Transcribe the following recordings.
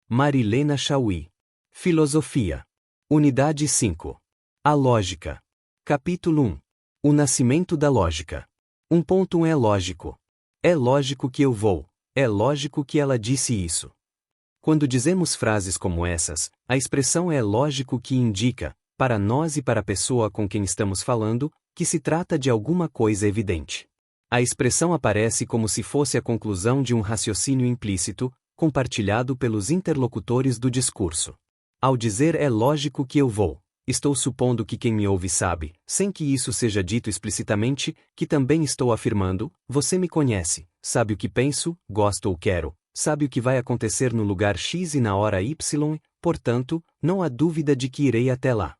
Marilena Chauí. Filosofia. Unidade 5. A lógica. Capítulo 1. O nascimento da lógica. 1.1 É lógico. É lógico que eu vou. É lógico que ela disse isso. Quando dizemos frases como essas, a expressão é lógico que indica, para nós e para a pessoa com quem estamos falando, que se trata de alguma coisa evidente. A expressão aparece como se fosse a conclusão de um raciocínio implícito, compartilhado pelos interlocutores do discurso. Ao dizer é lógico que eu vou, estou supondo que quem me ouve sabe, sem que isso seja dito explicitamente, que também estou afirmando, você me conhece, sabe o que penso, gosto ou quero, sabe o que vai acontecer no lugar X e na hora Y, portanto, não há dúvida de que irei até lá.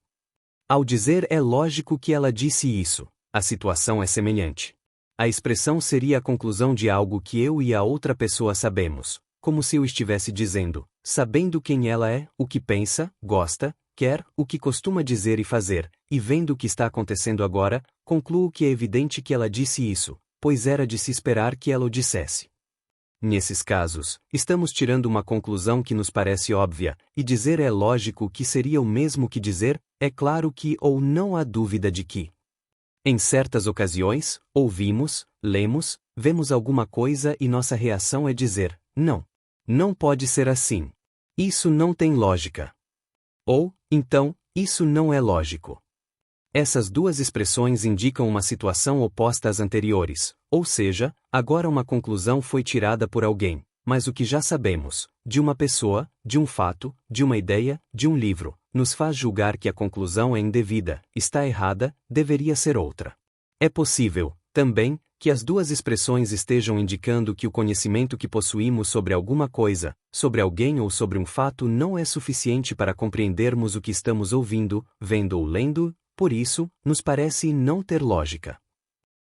Ao dizer é lógico que ela disse isso, a situação é semelhante. A expressão seria a conclusão de algo que eu e a outra pessoa sabemos, como se eu estivesse dizendo, sabendo quem ela é, o que pensa, gosta, quer, o que costuma dizer e fazer, e vendo o que está acontecendo agora, concluo que é evidente que ela disse isso, pois era de se esperar que ela o dissesse. Nesses casos, estamos tirando uma conclusão que nos parece óbvia, e dizer é lógico que seria o mesmo que dizer, é claro que ou não há dúvida de que. Em certas ocasiões, ouvimos, lemos, vemos alguma coisa e nossa reação é dizer, não. Não pode ser assim. Isso não tem lógica. Ou, então, isso não é lógico. Essas duas expressões indicam uma situação oposta às anteriores, ou seja, agora uma conclusão foi tirada por alguém, mas o que já sabemos, de uma pessoa, de um fato, de uma ideia, de um livro, nos faz julgar que a conclusão é indevida, está errada, deveria ser outra. É possível, também, que as duas expressões estejam indicando que o conhecimento que possuímos sobre alguma coisa, sobre alguém ou sobre um fato não é suficiente para compreendermos o que estamos ouvindo, vendo ou lendo, por isso, nos parece não ter lógica.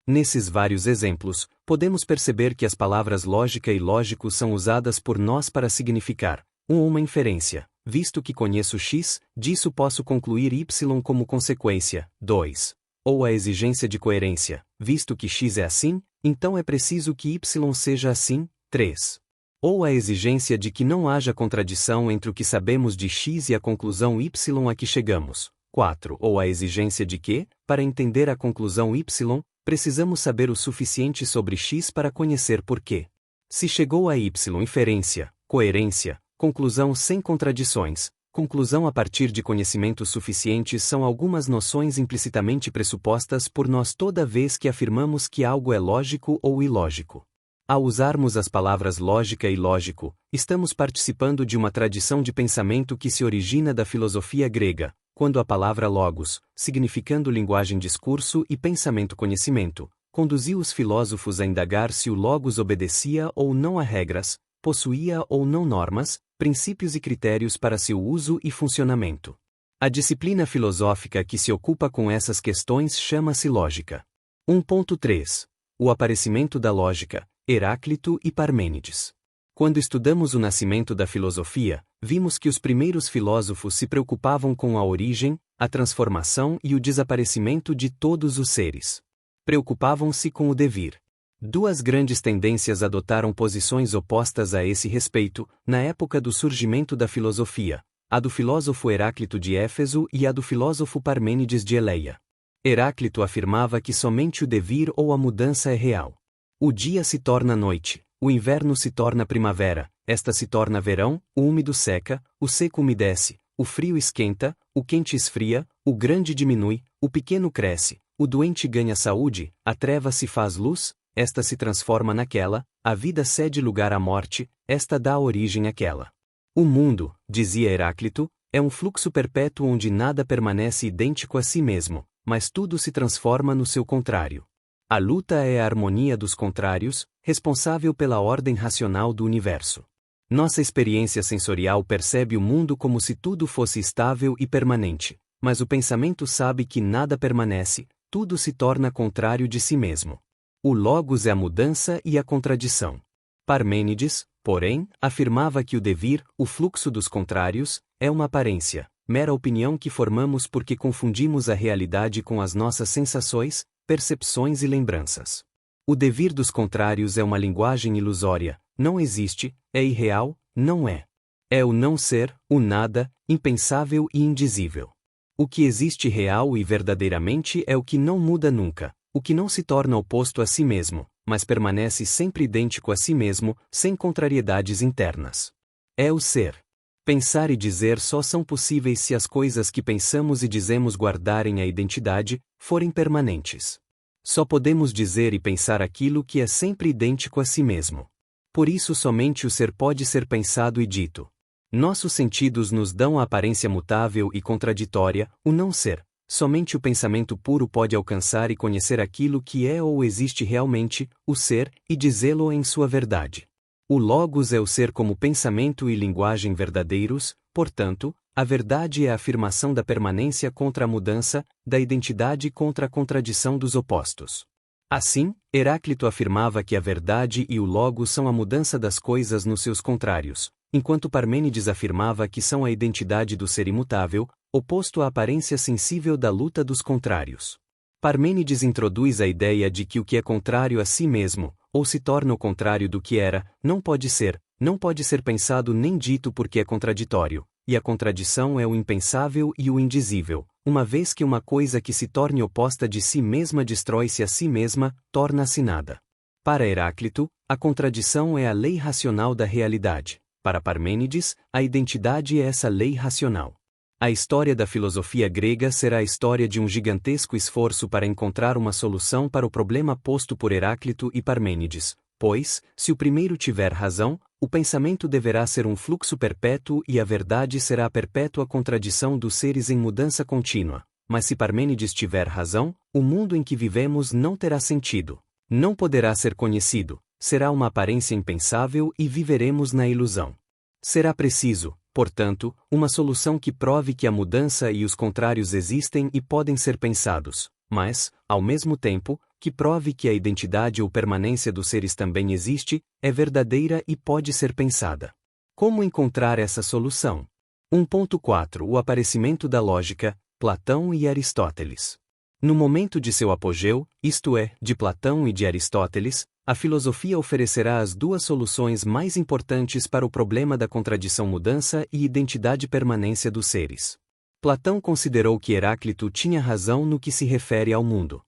Nesses vários exemplos, podemos perceber que as palavras lógica e lógico são usadas por nós para significar uma inferência, visto que conheço X, disso posso concluir Y como consequência, 2. Ou a exigência de coerência, visto que X é assim, então é preciso que Y seja assim, 3. Ou a exigência de que não haja contradição entre o que sabemos de X e a conclusão Y a que chegamos, 4. Ou a exigência de que, para entender a conclusão Y, precisamos saber o suficiente sobre X para conhecer por quê. Se chegou a Y inferência, coerência, conclusão sem contradições, conclusão a partir de conhecimentos suficientes são algumas noções implicitamente pressupostas por nós toda vez que afirmamos que algo é lógico ou ilógico. Ao usarmos as palavras lógica e lógico, estamos participando de uma tradição de pensamento que se origina da filosofia grega, quando a palavra logos, significando linguagem discurso e pensamento conhecimento, conduziu os filósofos a indagar se o logos obedecia ou não a regras, possuía ou não normas, princípios e critérios para seu uso e funcionamento. A disciplina filosófica que se ocupa com essas questões chama-se lógica. 1.3. O aparecimento da lógica, Heráclito e Parmênides. Quando estudamos o nascimento da filosofia, vimos que os primeiros filósofos se preocupavam com a origem, a transformação e o desaparecimento de todos os seres. Preocupavam-se com o devir. Duas grandes tendências adotaram posições opostas a esse respeito, na época do surgimento da filosofia, a do filósofo Heráclito de Éfeso e a do filósofo Parmênides de Eleia. Heráclito afirmava que somente o devir ou a mudança é real. O dia se torna noite, o inverno se torna primavera, esta se torna verão, o úmido seca, o seco umedece, o frio esquenta, o quente esfria, o grande diminui, o pequeno cresce, o doente ganha saúde, a treva se faz luz, esta se transforma naquela, a vida cede lugar à morte, esta dá origem àquela. O mundo, dizia Heráclito, é um fluxo perpétuo onde nada permanece idêntico a si mesmo, mas tudo se transforma no seu contrário. A luta é a harmonia dos contrários, responsável pela ordem racional do universo. Nossa experiência sensorial percebe o mundo como se tudo fosse estável e permanente, mas o pensamento sabe que nada permanece, tudo se torna contrário de si mesmo. O logos é a mudança e a contradição. Parmênides, porém, afirmava que o devir, o fluxo dos contrários, é uma aparência, mera opinião que formamos porque confundimos a realidade com as nossas sensações, percepções e lembranças. O devir dos contrários é uma linguagem ilusória, não existe, é irreal, não é. É o não ser, o nada, impensável e indizível. O que existe real e verdadeiramente é o que não muda nunca, o que não se torna oposto a si mesmo, mas permanece sempre idêntico a si mesmo, sem contrariedades internas. É o ser. Pensar e dizer só são possíveis se as coisas que pensamos e dizemos guardarem a identidade, forem permanentes. Só podemos dizer e pensar aquilo que é sempre idêntico a si mesmo. Por isso somente o ser pode ser pensado e dito. Nossos sentidos nos dão a aparência mutável e contraditória, o não ser. Somente o pensamento puro pode alcançar e conhecer aquilo que é ou existe realmente, o ser, e dizê-lo em sua verdade. O Logos é o ser como pensamento e linguagem verdadeiros, portanto, a verdade é a afirmação da permanência contra a mudança, da identidade contra a contradição dos opostos. Assim, Heráclito afirmava que a verdade e o Logos são a mudança das coisas nos seus contrários, enquanto Parmênides afirmava que são a identidade do ser imutável, oposto à aparência sensível da luta dos contrários. Parmênides introduz a ideia de que o que é contrário a si mesmo, ou se torna o contrário do que era, não pode ser pensado nem dito porque é contraditório, e a contradição é o impensável e o indizível, uma vez que uma coisa que se torne oposta de si mesma destrói-se a si mesma, torna-se nada. Para Heráclito, a contradição é a lei racional da realidade. Para Parmênides, a identidade é essa lei racional. A história da filosofia grega será a história de um gigantesco esforço para encontrar uma solução para o problema posto por Heráclito e Parmênides, pois, se o primeiro tiver razão, o pensamento deverá ser um fluxo perpétuo e a verdade será a perpétua contradição dos seres em mudança contínua. Mas se Parmênides tiver razão, o mundo em que vivemos não terá sentido. Não poderá ser conhecido, será uma aparência impensável e viveremos na ilusão. Será preciso, portanto, uma solução que prove que a mudança e os contrários existem e podem ser pensados, mas, ao mesmo tempo, que prove que a identidade ou permanência dos seres também existe, é verdadeira e pode ser pensada. Como encontrar essa solução? 1.4 O aparecimento da lógica, Platão e Aristóteles. No momento de seu apogeu, isto é, de Platão e de Aristóteles, a filosofia oferecerá as duas soluções mais importantes para o problema da contradição-mudança e identidade-permanência dos seres. Platão considerou que Heráclito tinha razão no que se refere ao mundo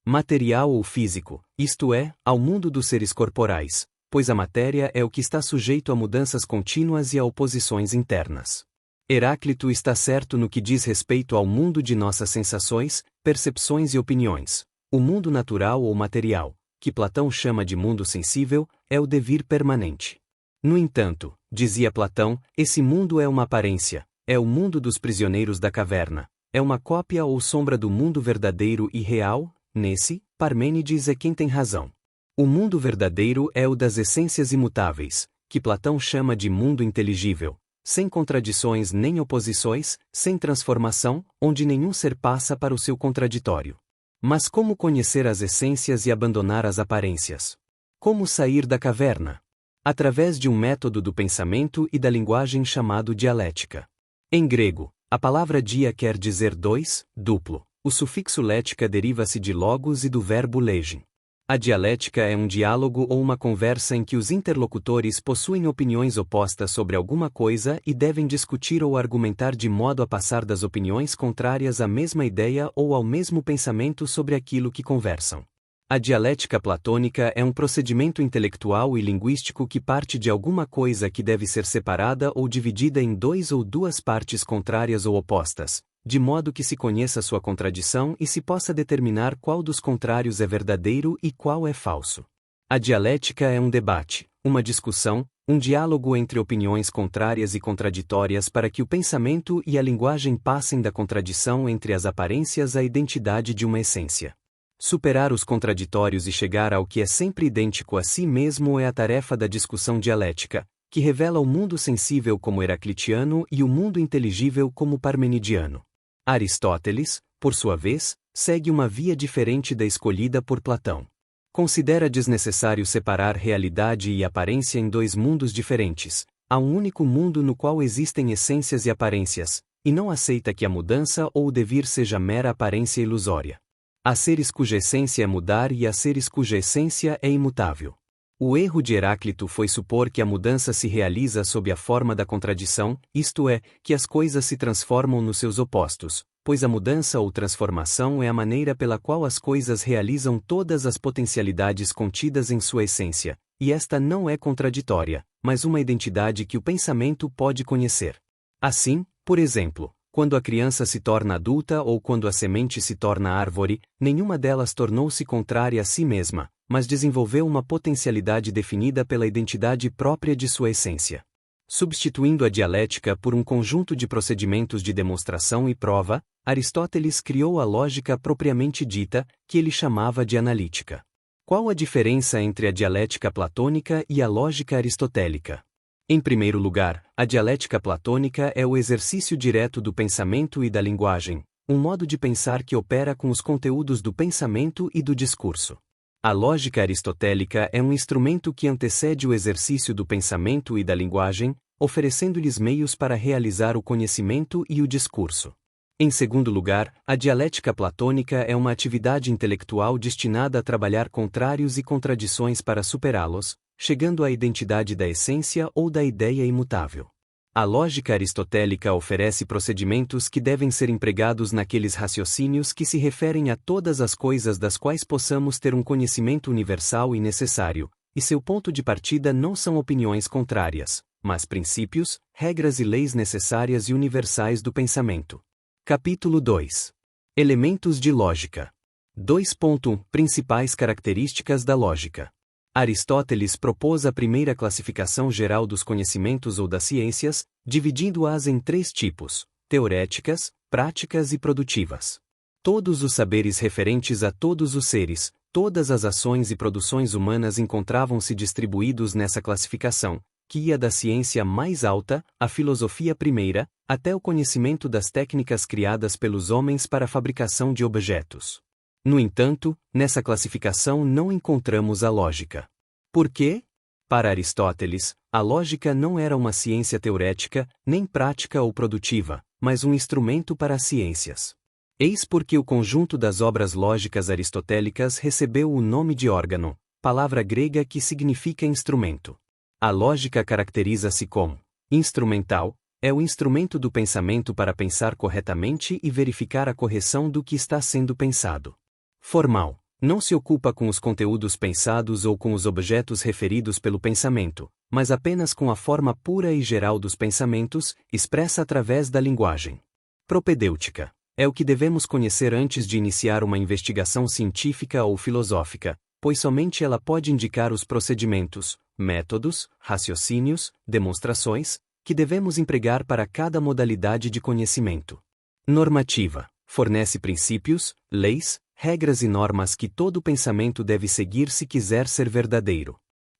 material ou físico, isto é, ao mundo dos seres corporais, pois a matéria é o que está sujeito a mudanças contínuas e a oposições internas. Heráclito está certo no que diz respeito ao mundo de nossas sensações, percepções e opiniões. O mundo natural ou material, que Platão chama de mundo sensível, é o devir permanente. No entanto, dizia Platão, esse mundo é uma aparência, é o mundo dos prisioneiros da caverna, é uma cópia ou sombra do mundo verdadeiro e real. Nesse, Parmênides é quem tem razão. O mundo verdadeiro é o das essências imutáveis, que Platão chama de mundo inteligível, sem contradições nem oposições, sem transformação, onde nenhum ser passa para o seu contraditório. Mas como conhecer as essências e abandonar as aparências? Como sair da caverna? Através de um método do pensamento e da linguagem chamado dialética. Em grego, a palavra dia quer dizer dois, duplo. O sufixo lética deriva-se de logos e do verbo legem. A dialética é um diálogo ou uma conversa em que os interlocutores possuem opiniões opostas sobre alguma coisa e devem discutir ou argumentar de modo a passar das opiniões contrárias à mesma ideia ou ao mesmo pensamento sobre aquilo que conversam. A dialética platônica é um procedimento intelectual e linguístico que parte de alguma coisa que deve ser separada ou dividida em dois ou duas partes contrárias ou opostas, de modo que se conheça sua contradição e se possa determinar qual dos contrários é verdadeiro e qual é falso. A dialética é um debate, uma discussão, um diálogo entre opiniões contrárias e contraditórias para que o pensamento e a linguagem passem da contradição entre as aparências à identidade de uma essência. Superar os contraditórios e chegar ao que é sempre idêntico a si mesmo é a tarefa da discussão dialética, que revela o mundo sensível como heraclitiano e o mundo inteligível como parmenidiano. Aristóteles, por sua vez, segue uma via diferente da escolhida por Platão. Considera desnecessário separar realidade e aparência em dois mundos diferentes. Há um único mundo no qual existem essências e aparências, e não aceita que a mudança ou o devir seja mera aparência ilusória. Há seres cuja essência é mudar e há seres cuja essência é imutável. O erro de Heráclito foi supor que a mudança se realiza sob a forma da contradição, isto é, que as coisas se transformam nos seus opostos, pois a mudança ou transformação é a maneira pela qual as coisas realizam todas as potencialidades contidas em sua essência, e esta não é contraditória, mas uma identidade que o pensamento pode conhecer. Assim, por exemplo, quando a criança se torna adulta ou quando a semente se torna árvore, nenhuma delas tornou-se contrária a si mesma, mas desenvolveu uma potencialidade definida pela identidade própria de sua essência. Substituindo a dialética por um conjunto de procedimentos de demonstração e prova, Aristóteles criou a lógica propriamente dita, que ele chamava de analítica. Qual a diferença entre a dialética platônica e a lógica aristotélica? Em primeiro lugar, a dialética platônica é o exercício direto do pensamento e da linguagem, um modo de pensar que opera com os conteúdos do pensamento e do discurso. A lógica aristotélica é um instrumento que antecede o exercício do pensamento e da linguagem, oferecendo-lhes meios para realizar o conhecimento e o discurso. Em segundo lugar, a dialética platônica é uma atividade intelectual destinada a trabalhar contrários e contradições para superá-los, chegando à identidade da essência ou da ideia imutável. A lógica aristotélica oferece procedimentos que devem ser empregados naqueles raciocínios que se referem a todas as coisas das quais possamos ter um conhecimento universal e necessário, e seu ponto de partida não são opiniões contrárias, mas princípios, regras e leis necessárias e universais do pensamento. Capítulo 2. Elementos de lógica. 2.1 Principais características da lógica. Aristóteles propôs a primeira classificação geral dos conhecimentos ou das ciências, dividindo-as em 3 tipos: teoréticas, práticas e produtivas. Todos os saberes referentes a todos os seres, todas as ações e produções humanas encontravam-se distribuídos nessa classificação, que ia da ciência mais alta, a filosofia primeira, até o conhecimento das técnicas criadas pelos homens para a fabricação de objetos. No entanto, nessa classificação não encontramos a lógica. Por quê? Para Aristóteles, a lógica não era uma ciência teorética, nem prática ou produtiva, mas um instrumento para as ciências. Eis porque o conjunto das obras lógicas aristotélicas recebeu o nome de órgano, palavra grega que significa instrumento. A lógica caracteriza-se como instrumental, é o instrumento do pensamento para pensar corretamente e verificar a correção do que está sendo pensado. Formal, não se ocupa com os conteúdos pensados ou com os objetos referidos pelo pensamento, mas apenas com a forma pura e geral dos pensamentos, expressa através da linguagem. Propedêutica, é o que devemos conhecer antes de iniciar uma investigação científica ou filosófica, pois somente ela pode indicar os procedimentos, métodos, raciocínios, demonstrações, que devemos empregar para cada modalidade de conhecimento. Normativa, fornece princípios, leis, regras e normas que todo pensamento deve seguir se quiser ser verdadeiro.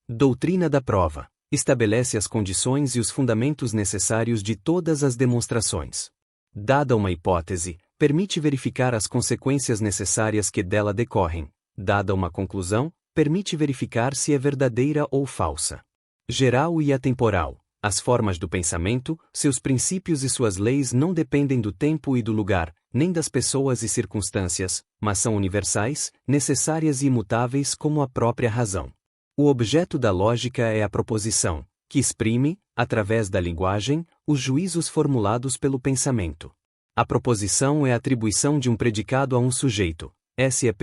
Doutrina da prova, estabelece as condições e os fundamentos necessários de todas as demonstrações. Dada uma hipótese, permite verificar as consequências necessárias que dela decorrem. Dada uma conclusão, permite verificar se é verdadeira ou falsa. Geral e atemporal, as formas do pensamento, seus princípios e suas leis não dependem do tempo e do lugar, nem das pessoas e circunstâncias, mas são universais, necessárias e imutáveis como a própria razão. O objeto da lógica é a proposição, que exprime, através da linguagem, os juízos formulados pelo pensamento. A proposição é a atribuição de um predicado a um sujeito.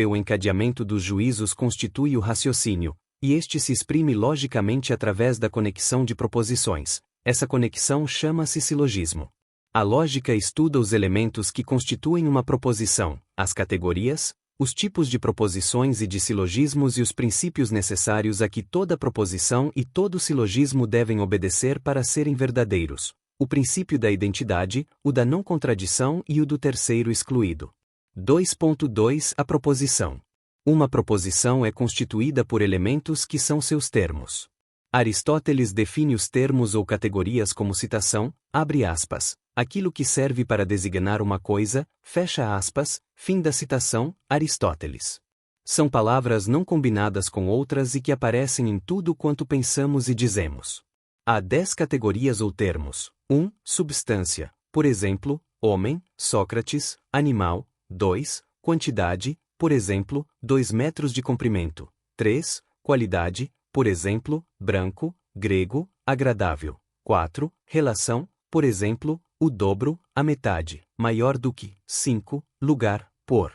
O encadeamento dos juízos constitui o raciocínio, e este se exprime logicamente através da conexão de proposições. Essa conexão chama-se silogismo. A lógica estuda os elementos que constituem uma proposição, as categorias, os tipos de proposições e de silogismos e os princípios necessários a que toda proposição e todo silogismo devem obedecer para serem verdadeiros. O princípio da identidade, o da não contradição e o do terceiro excluído. 2.2 A proposição. Uma proposição é constituída por elementos que são seus termos. Aristóteles define os termos ou categorias como citação, abre aspas, aquilo que serve para designar uma coisa, fecha aspas, fim da citação, Aristóteles. São palavras não combinadas com outras e que aparecem em tudo quanto pensamos e dizemos. Há 10 categorias ou termos. 1. Substância, por exemplo, homem, Sócrates, animal. 2. Quantidade, por exemplo, 2 metros de comprimento. 3. Qualidade, por exemplo, branco, grego, agradável. 4. Relação, por exemplo, o dobro, a metade, maior do que. 5. Lugar, por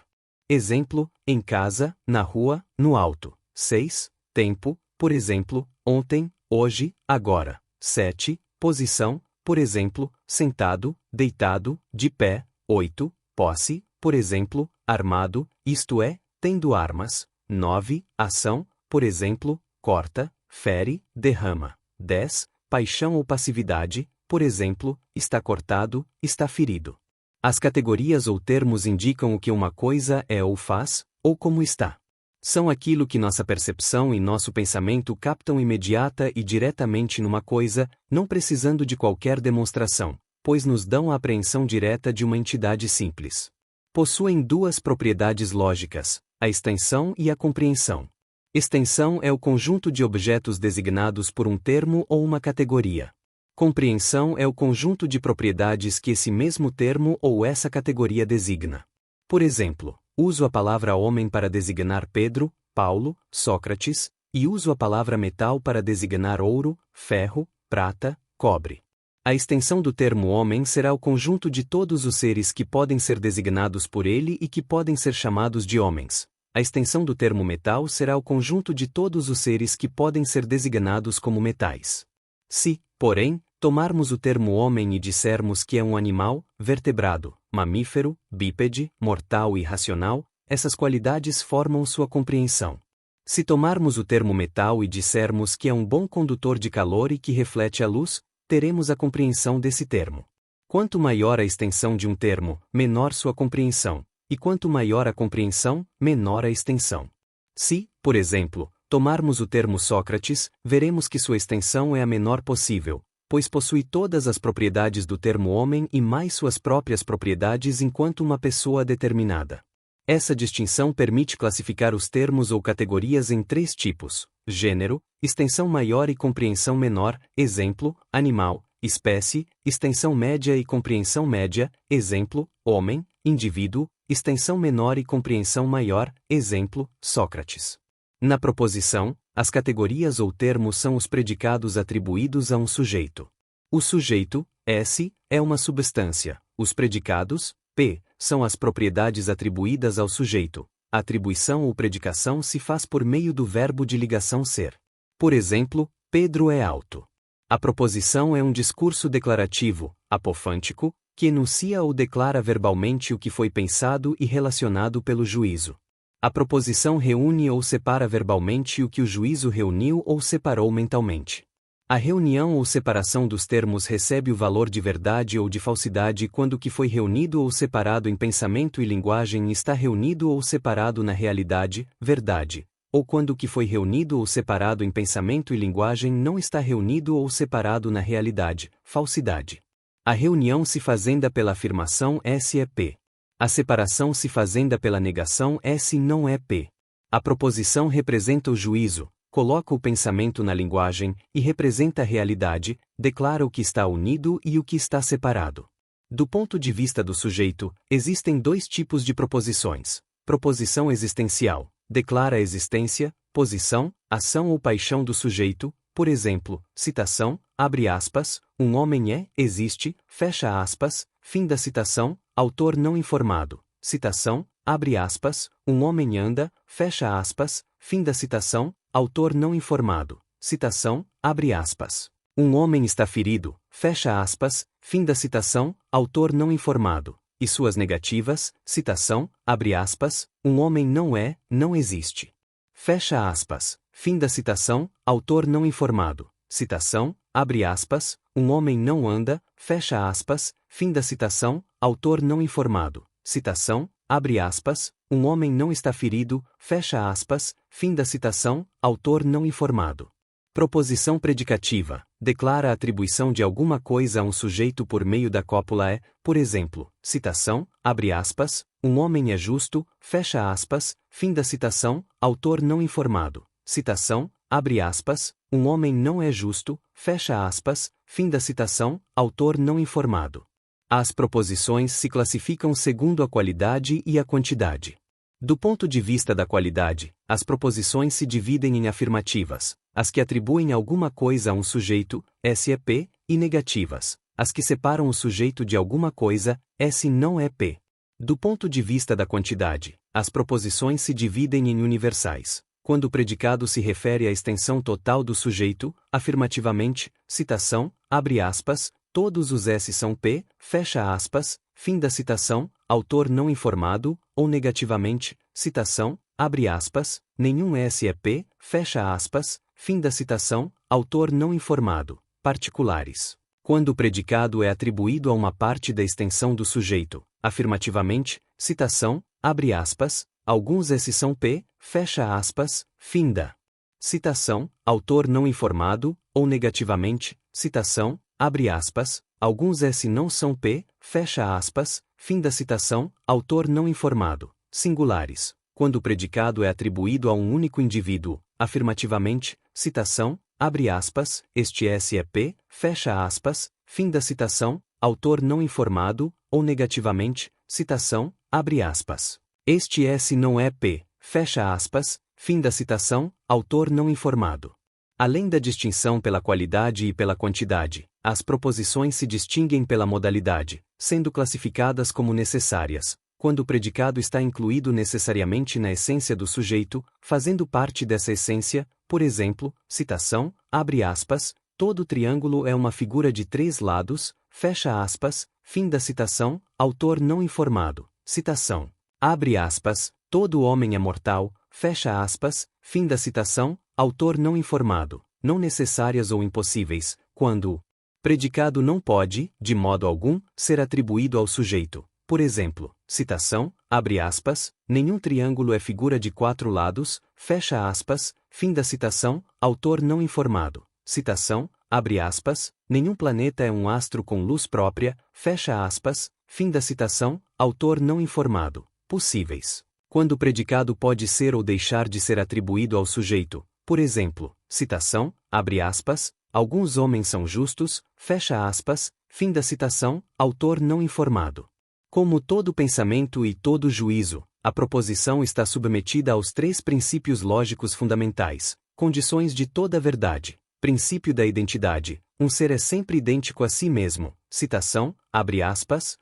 exemplo, em casa, na rua, no alto. 6. Tempo, por exemplo, ontem, hoje, agora. 7. Posição, por exemplo, sentado, deitado, de pé. 8. Posse, por exemplo, armado, isto é, tendo armas. 9. Ação, por exemplo, corta, fere, derrama. 10. Paixão ou passividade, por exemplo, está cortado, está ferido. As categorias ou termos indicam o que uma coisa é ou faz, ou como está. São aquilo que nossa percepção e nosso pensamento captam imediata e diretamente numa coisa, não precisando de qualquer demonstração, pois nos dão a apreensão direta de uma entidade simples. Possuem duas propriedades lógicas, a extensão e a compreensão. Extensão é o conjunto de objetos designados por um termo ou uma categoria. Compreensão é o conjunto de propriedades que esse mesmo termo ou essa categoria designa. Por exemplo, uso a palavra homem para designar Pedro, Paulo, Sócrates, e uso a palavra metal para designar ouro, ferro, prata, cobre. A extensão do termo homem será o conjunto de todos os seres que podem ser designados por ele e que podem ser chamados de homens. A extensão do termo metal será o conjunto de todos os seres que podem ser designados como metais. Se, porém, tomarmos o termo homem e dissermos que é um animal, vertebrado, mamífero, bípede, mortal e racional, essas qualidades formam sua compreensão. Se tomarmos o termo metal e dissermos que é um bom condutor de calor e que reflete a luz, teremos a compreensão desse termo. Quanto maior a extensão de um termo, menor sua compreensão, e quanto maior a compreensão, menor a extensão. Se, por exemplo, tomarmos o termo Sócrates, veremos que sua extensão é a menor possível, pois possui todas as propriedades do termo homem e mais suas próprias propriedades enquanto uma pessoa determinada. Essa distinção permite classificar os termos ou categorias em três tipos: gênero, extensão maior e compreensão menor, exemplo, animal, espécie, extensão média e compreensão média, exemplo, homem, indivíduo, extensão menor e compreensão maior, exemplo, Sócrates. Na proposição, as categorias ou termos são os predicados atribuídos a um sujeito. O sujeito, S, é uma substância. Os predicados, P, são as propriedades atribuídas ao sujeito. A atribuição ou predicação se faz por meio do verbo de ligação ser. Por exemplo, Pedro é alto. A proposição é um discurso declarativo, apofântico, que enuncia ou declara verbalmente o que foi pensado e relacionado pelo juízo. A proposição reúne ou separa verbalmente o que o juízo reuniu ou separou mentalmente. A reunião ou separação dos termos recebe o valor de verdade ou de falsidade quando o que foi reunido ou separado em pensamento e linguagem está reunido ou separado na realidade, verdade, ou quando o que foi reunido ou separado em pensamento e linguagem não está reunido ou separado na realidade, falsidade. A reunião se fazenda pela afirmação S é P. A separação se fazenda pela negação S não é P. A proposição representa o juízo, coloca o pensamento na linguagem e representa a realidade, declara o que está unido e o que está separado. Do ponto de vista do sujeito, existem dois tipos de proposições. Proposição existencial, declara a existência, posição, ação ou paixão do sujeito, por exemplo, citação, abre aspas, um homem é, existe, fecha aspas, fim da citação, autor não informado, citação, abre aspas, um homem anda, fecha aspas, fim da citação, autor não informado, citação, abre aspas. Um homem está ferido, fecha aspas, fim da citação, autor não informado, e suas negativas, citação, abre aspas, um homem não é, não existe. Fecha aspas, fim da citação, autor não informado, citação, abre aspas, um homem não anda, fecha aspas, fim da citação, autor não informado, citação, abre aspas, um homem não está ferido, fecha aspas, fim da citação, autor não informado. Proposição predicativa, declara a atribuição de alguma coisa a um sujeito por meio da cópula é, por exemplo, citação, abre aspas, um homem é justo, fecha aspas, fim da citação, autor não informado, citação, abre aspas, um homem não é justo, fecha aspas, fim da citação, autor não informado. As proposições se classificam segundo a qualidade e a quantidade. Do ponto de vista da qualidade, as proposições se dividem em afirmativas, as que atribuem alguma coisa a um sujeito, S é P, e negativas, as que separam o sujeito de alguma coisa, S não é P. Do ponto de vista da quantidade, as proposições se dividem em universais. Quando o predicado se refere à extensão total do sujeito, afirmativamente, citação, abre aspas, todos os S são P, fecha aspas, fim da citação, autor não informado, ou negativamente, citação, abre aspas, nenhum S é P, fecha aspas, fim da citação, autor não informado, particulares. Quando o predicado é atribuído a uma parte da extensão do sujeito, afirmativamente, citação, abre aspas, alguns S são P, fecha aspas, fim da citação, autor não informado, ou negativamente, citação, abre aspas, alguns S não são P, fecha aspas, fim da citação, autor não informado, singulares. Quando o predicado é atribuído a um único indivíduo, afirmativamente, citação, abre aspas, este S é P, fecha aspas, fim da citação, autor não informado, ou negativamente, citação, abre aspas. Este S não é P, fecha aspas, fim da citação, autor não informado. Além da distinção pela qualidade e pela quantidade, as proposições se distinguem pela modalidade, sendo classificadas como necessárias, quando o predicado está incluído necessariamente na essência do sujeito, fazendo parte dessa essência, por exemplo, citação, abre aspas, todo triângulo é uma figura de 3 lados, fecha aspas, fim da citação, autor não informado, citação, abre aspas, todo homem é mortal, fecha aspas, fim da citação, autor não informado, não necessárias ou impossíveis, quando o predicado não pode, de modo algum, ser atribuído ao sujeito. Por exemplo, citação, abre aspas, nenhum triângulo é figura de 4 lados, fecha aspas, fim da citação, autor não informado, citação, abre aspas, nenhum planeta é um astro com luz própria, fecha aspas, fim da citação, autor não informado, possíveis. Quando o predicado pode ser ou deixar de ser atribuído ao sujeito, por exemplo, citação, abre aspas, alguns homens são justos, fecha aspas, fim da citação, autor não informado. Como todo pensamento e todo juízo, a proposição está submetida aos 3 princípios lógicos fundamentais, condições de toda a verdade. Princípio da identidade, um ser é sempre idêntico a si mesmo, citação, abre aspas,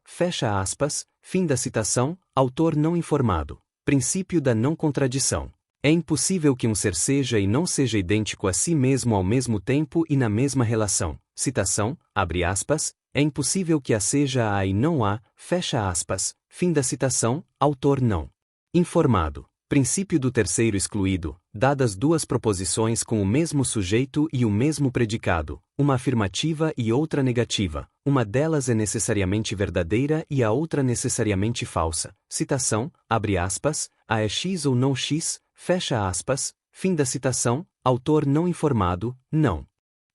fecha aspas, fim da citação, autor não informado. Princípio da não contradição. É impossível que um ser seja e não seja idêntico a si mesmo ao mesmo tempo e na mesma relação, citação, abre aspas, é impossível que a seja a e não a, fecha aspas, fim da citação, autor não informado. Princípio do terceiro excluído, dadas 2 proposições com o mesmo sujeito e o mesmo predicado, uma afirmativa e outra negativa, uma delas é necessariamente verdadeira e a outra necessariamente falsa. Citação, abre aspas, a é X ou não X, fecha aspas, fim da citação, autor não informado, não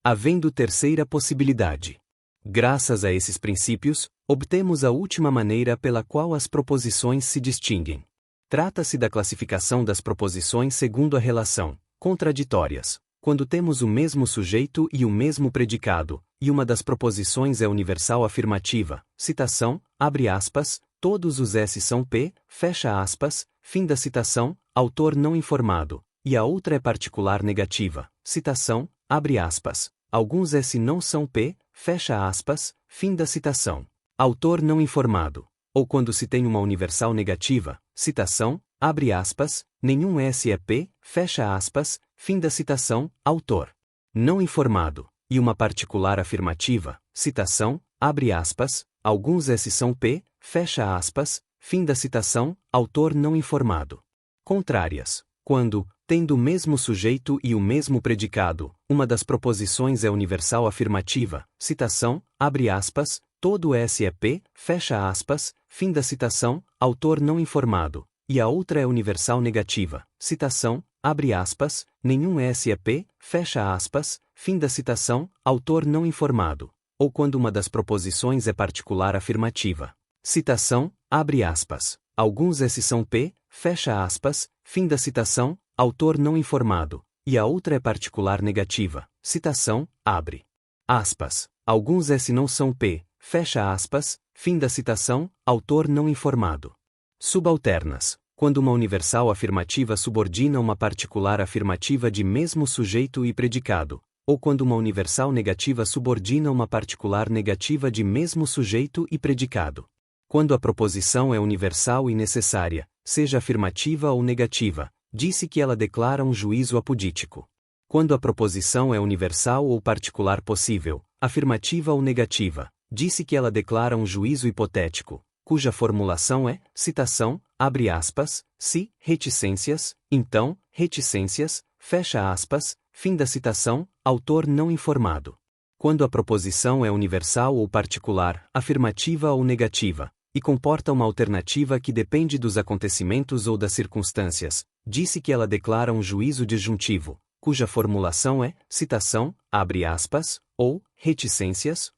havendo terceira possibilidade. Graças a esses princípios, obtemos a última maneira pela qual as proposições se distinguem. Trata-se da classificação das proposições segundo a relação, contraditórias, quando temos o mesmo sujeito e o mesmo predicado, e uma das proposições é universal afirmativa, citação, abre aspas, todos os S são P, fecha aspas, fim da citação, autor não informado, e a outra é particular negativa, citação, abre aspas, alguns S não são P, fecha aspas, fim da citação, autor não informado. Ou quando se tem uma universal negativa, citação, abre aspas, nenhum S é P, fecha aspas, fim da citação, autor não informado, e uma particular afirmativa, citação, abre aspas, alguns S são P, fecha aspas, fim da citação, autor não informado. Contrárias. Quando, tendo o mesmo sujeito e o mesmo predicado, uma das proposições é universal afirmativa, citação, abre aspas, todo S é P, fecha aspas, fim da citação, autor não informado, e a outra é universal negativa, citação, abre aspas, nenhum S é P, fecha aspas, fim da citação, autor não informado, ou quando uma das proposições é particular afirmativa, citação, abre aspas, alguns S são P, fecha aspas, fim da citação, autor não informado, e a outra é particular negativa, citação, abre aspas, alguns S não são P, fecha aspas, fim da citação, autor não informado. Subalternas. quando uma universal afirmativa subordina uma particular afirmativa de mesmo sujeito e predicado, ou quando uma universal negativa subordina uma particular negativa de mesmo sujeito e predicado. Quando a proposição é universal e necessária, seja afirmativa ou negativa, disse que ela declara um juízo apodítico. Quando a proposição é universal ou particular possível, afirmativa ou negativa, disse que ela declara um juízo hipotético, cuja formulação é, citação, abre aspas, se, reticências, então, reticências, fecha aspas, fim da citação, autor não informado. Quando a proposição é universal ou particular, afirmativa ou negativa, e comporta uma alternativa que depende dos acontecimentos ou das circunstâncias, disse que ela declara um juízo disjuntivo, cuja formulação é, citação, abre aspas, ou, reticências,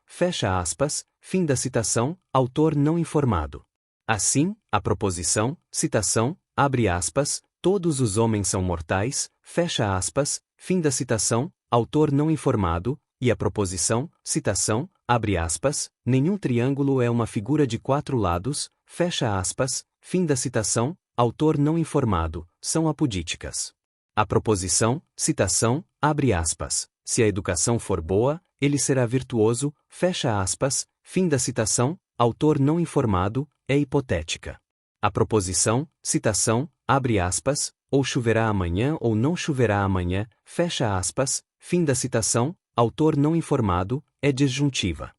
fecha aspas, fim da citação, autor não informado. Assim, a proposição, citação, abre aspas, todos os homens são mortais, fecha aspas, fim da citação, autor não informado, e a proposição, citação, abre aspas, nenhum triângulo é uma figura de 4 lados, fecha aspas, fim da citação, autor não informado, são apodíticas. A proposição, citação, abre aspas, se a educação for boa, ele será virtuoso, fecha aspas, fim da citação, autor não informado, é hipotética. A proposição, citação, abre aspas, ou choverá amanhã ou não choverá amanhã, fecha aspas, fim da citação, autor não informado, é disjuntiva.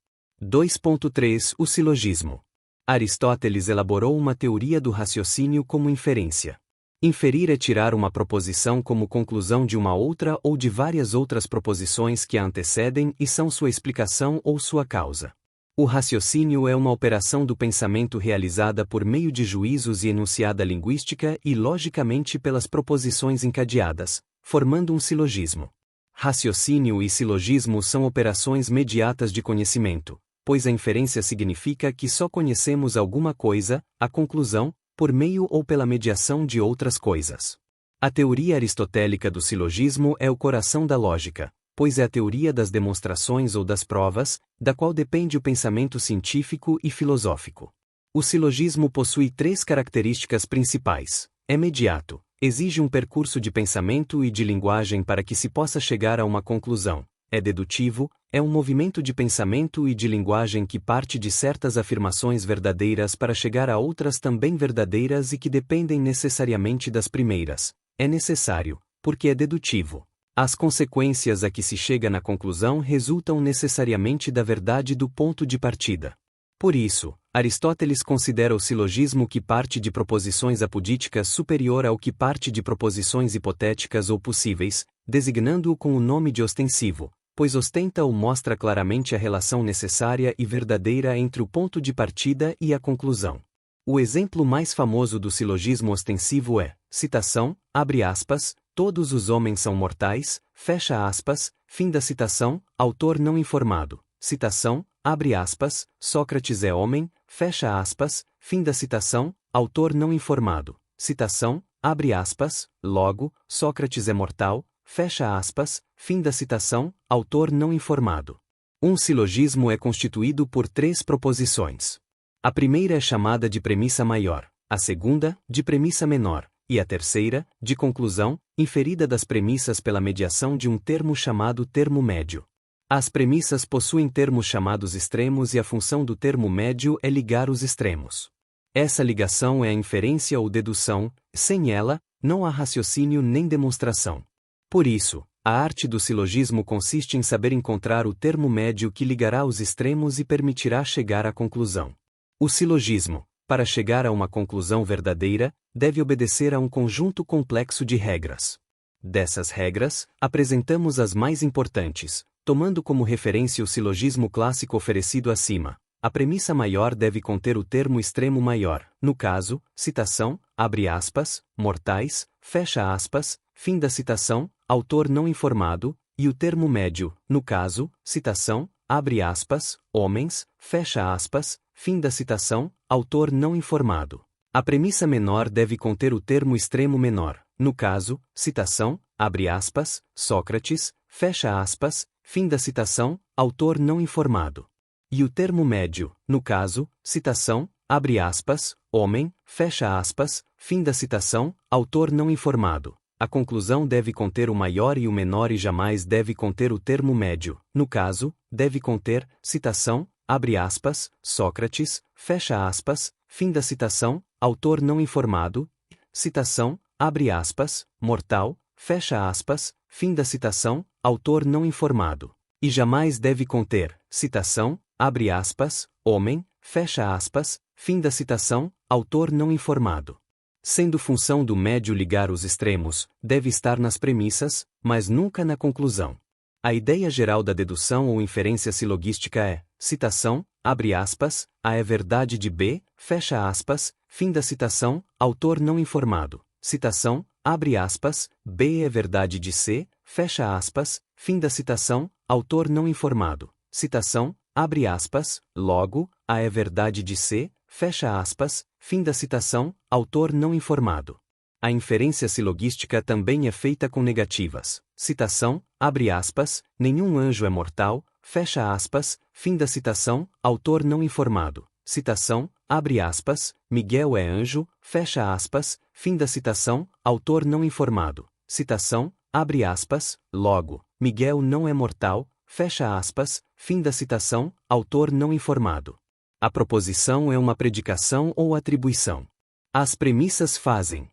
2.3 O silogismo. Aristóteles elaborou uma teoria do raciocínio como inferência. Inferir é tirar uma proposição como conclusão de uma outra ou de várias outras proposições que a antecedem e são sua explicação ou sua causa. O raciocínio é uma operação do pensamento realizada por meio de juízos e enunciada linguística e logicamente pelas proposições encadeadas, formando um silogismo. Raciocínio e silogismo são operações mediatas de conhecimento, pois a inferência significa que só conhecemos alguma coisa, a conclusão, por meio ou pela mediação de outras coisas. A teoria aristotélica do silogismo é o coração da lógica, pois é a teoria das demonstrações ou das provas, da qual depende o pensamento científico e filosófico. O silogismo possui 3 características principais. É mediato, exige um percurso de pensamento e de linguagem para que se possa chegar a uma conclusão. É dedutivo, é um movimento de pensamento e de linguagem que parte de certas afirmações verdadeiras para chegar a outras também verdadeiras e que dependem necessariamente das primeiras. É necessário, porque é dedutivo. As consequências a que se chega na conclusão resultam necessariamente da verdade do ponto de partida. Por isso, Aristóteles considera o silogismo que parte de proposições apodíticas superior ao que parte de proposições hipotéticas ou possíveis, designando-o com o nome de ostensivo, pois ostenta ou mostra claramente a relação necessária e verdadeira entre o ponto de partida e a conclusão. O exemplo mais famoso do silogismo ostensivo é, citação, abre aspas, todos os homens são mortais, fecha aspas, fim da citação, autor não informado, citação, abre aspas, Sócrates é homem, fecha aspas, fim da citação, autor não informado, citação, abre aspas, logo, Sócrates é mortal, fecha aspas, fim da citação, autor não informado. Um silogismo é constituído por 3 proposições. A primeira é chamada de premissa maior, a segunda, de premissa menor, e a terceira, de conclusão, inferida das premissas pela mediação de um termo chamado termo médio. As premissas possuem termos chamados extremos e a função do termo médio é ligar os extremos. Essa ligação é a inferência ou dedução, sem ela, não há raciocínio nem demonstração. Por isso, a arte do silogismo consiste em saber encontrar o termo médio que ligará os extremos e permitirá chegar à conclusão. O silogismo, para chegar a uma conclusão verdadeira, deve obedecer a um conjunto complexo de regras. Dessas regras, apresentamos as mais importantes, tomando como referência o silogismo clássico oferecido acima. A premissa maior deve conter o termo extremo maior, no caso, citação, abre aspas, mortais, fecha aspas, fim da citação, autor não informado, e o termo médio, no caso, citação, abre aspas, homens, fecha aspas, fim da citação, autor não informado. A premissa menor deve conter o termo extremo menor, no caso, citação, abre aspas, Sócrates, fecha aspas, fim da citação, autor não informado. E o termo médio, no caso, citação, abre aspas, homem, fecha aspas, fim da citação, autor não informado. A conclusão deve conter o maior e o menor e jamais deve conter o termo médio. No caso, deve conter, citação, abre aspas, Sócrates, fecha aspas, fim da citação, autor não informado, citação, abre aspas, mortal, fecha aspas, fim da citação, autor não informado. E jamais deve conter, citação, abre aspas, homem, fecha aspas, fim da citação, autor não informado. Sendo função do médio ligar os extremos, deve estar nas premissas, mas nunca na conclusão. A ideia geral da dedução ou inferência silogística é, citação, abre aspas, A é verdade de B, fecha aspas, fim da citação, autor não informado. Citação, abre aspas, B é verdade de C, fecha aspas, fim da citação, autor não informado. Citação, abre aspas, logo, A é verdade de C, fecha aspas, fim da citação, autor não informado. A inferência silogística também é feita com negativas. Citação, abre aspas, nenhum anjo é mortal, fecha aspas, fim da citação, autor não informado. Citação, abre aspas, Miguel é anjo, fecha aspas, fim da citação, autor não informado. Citação, abre aspas, logo, Miguel não é mortal, fecha aspas, fim da citação, autor não informado. A proposição é uma predicação ou atribuição. As premissas fazem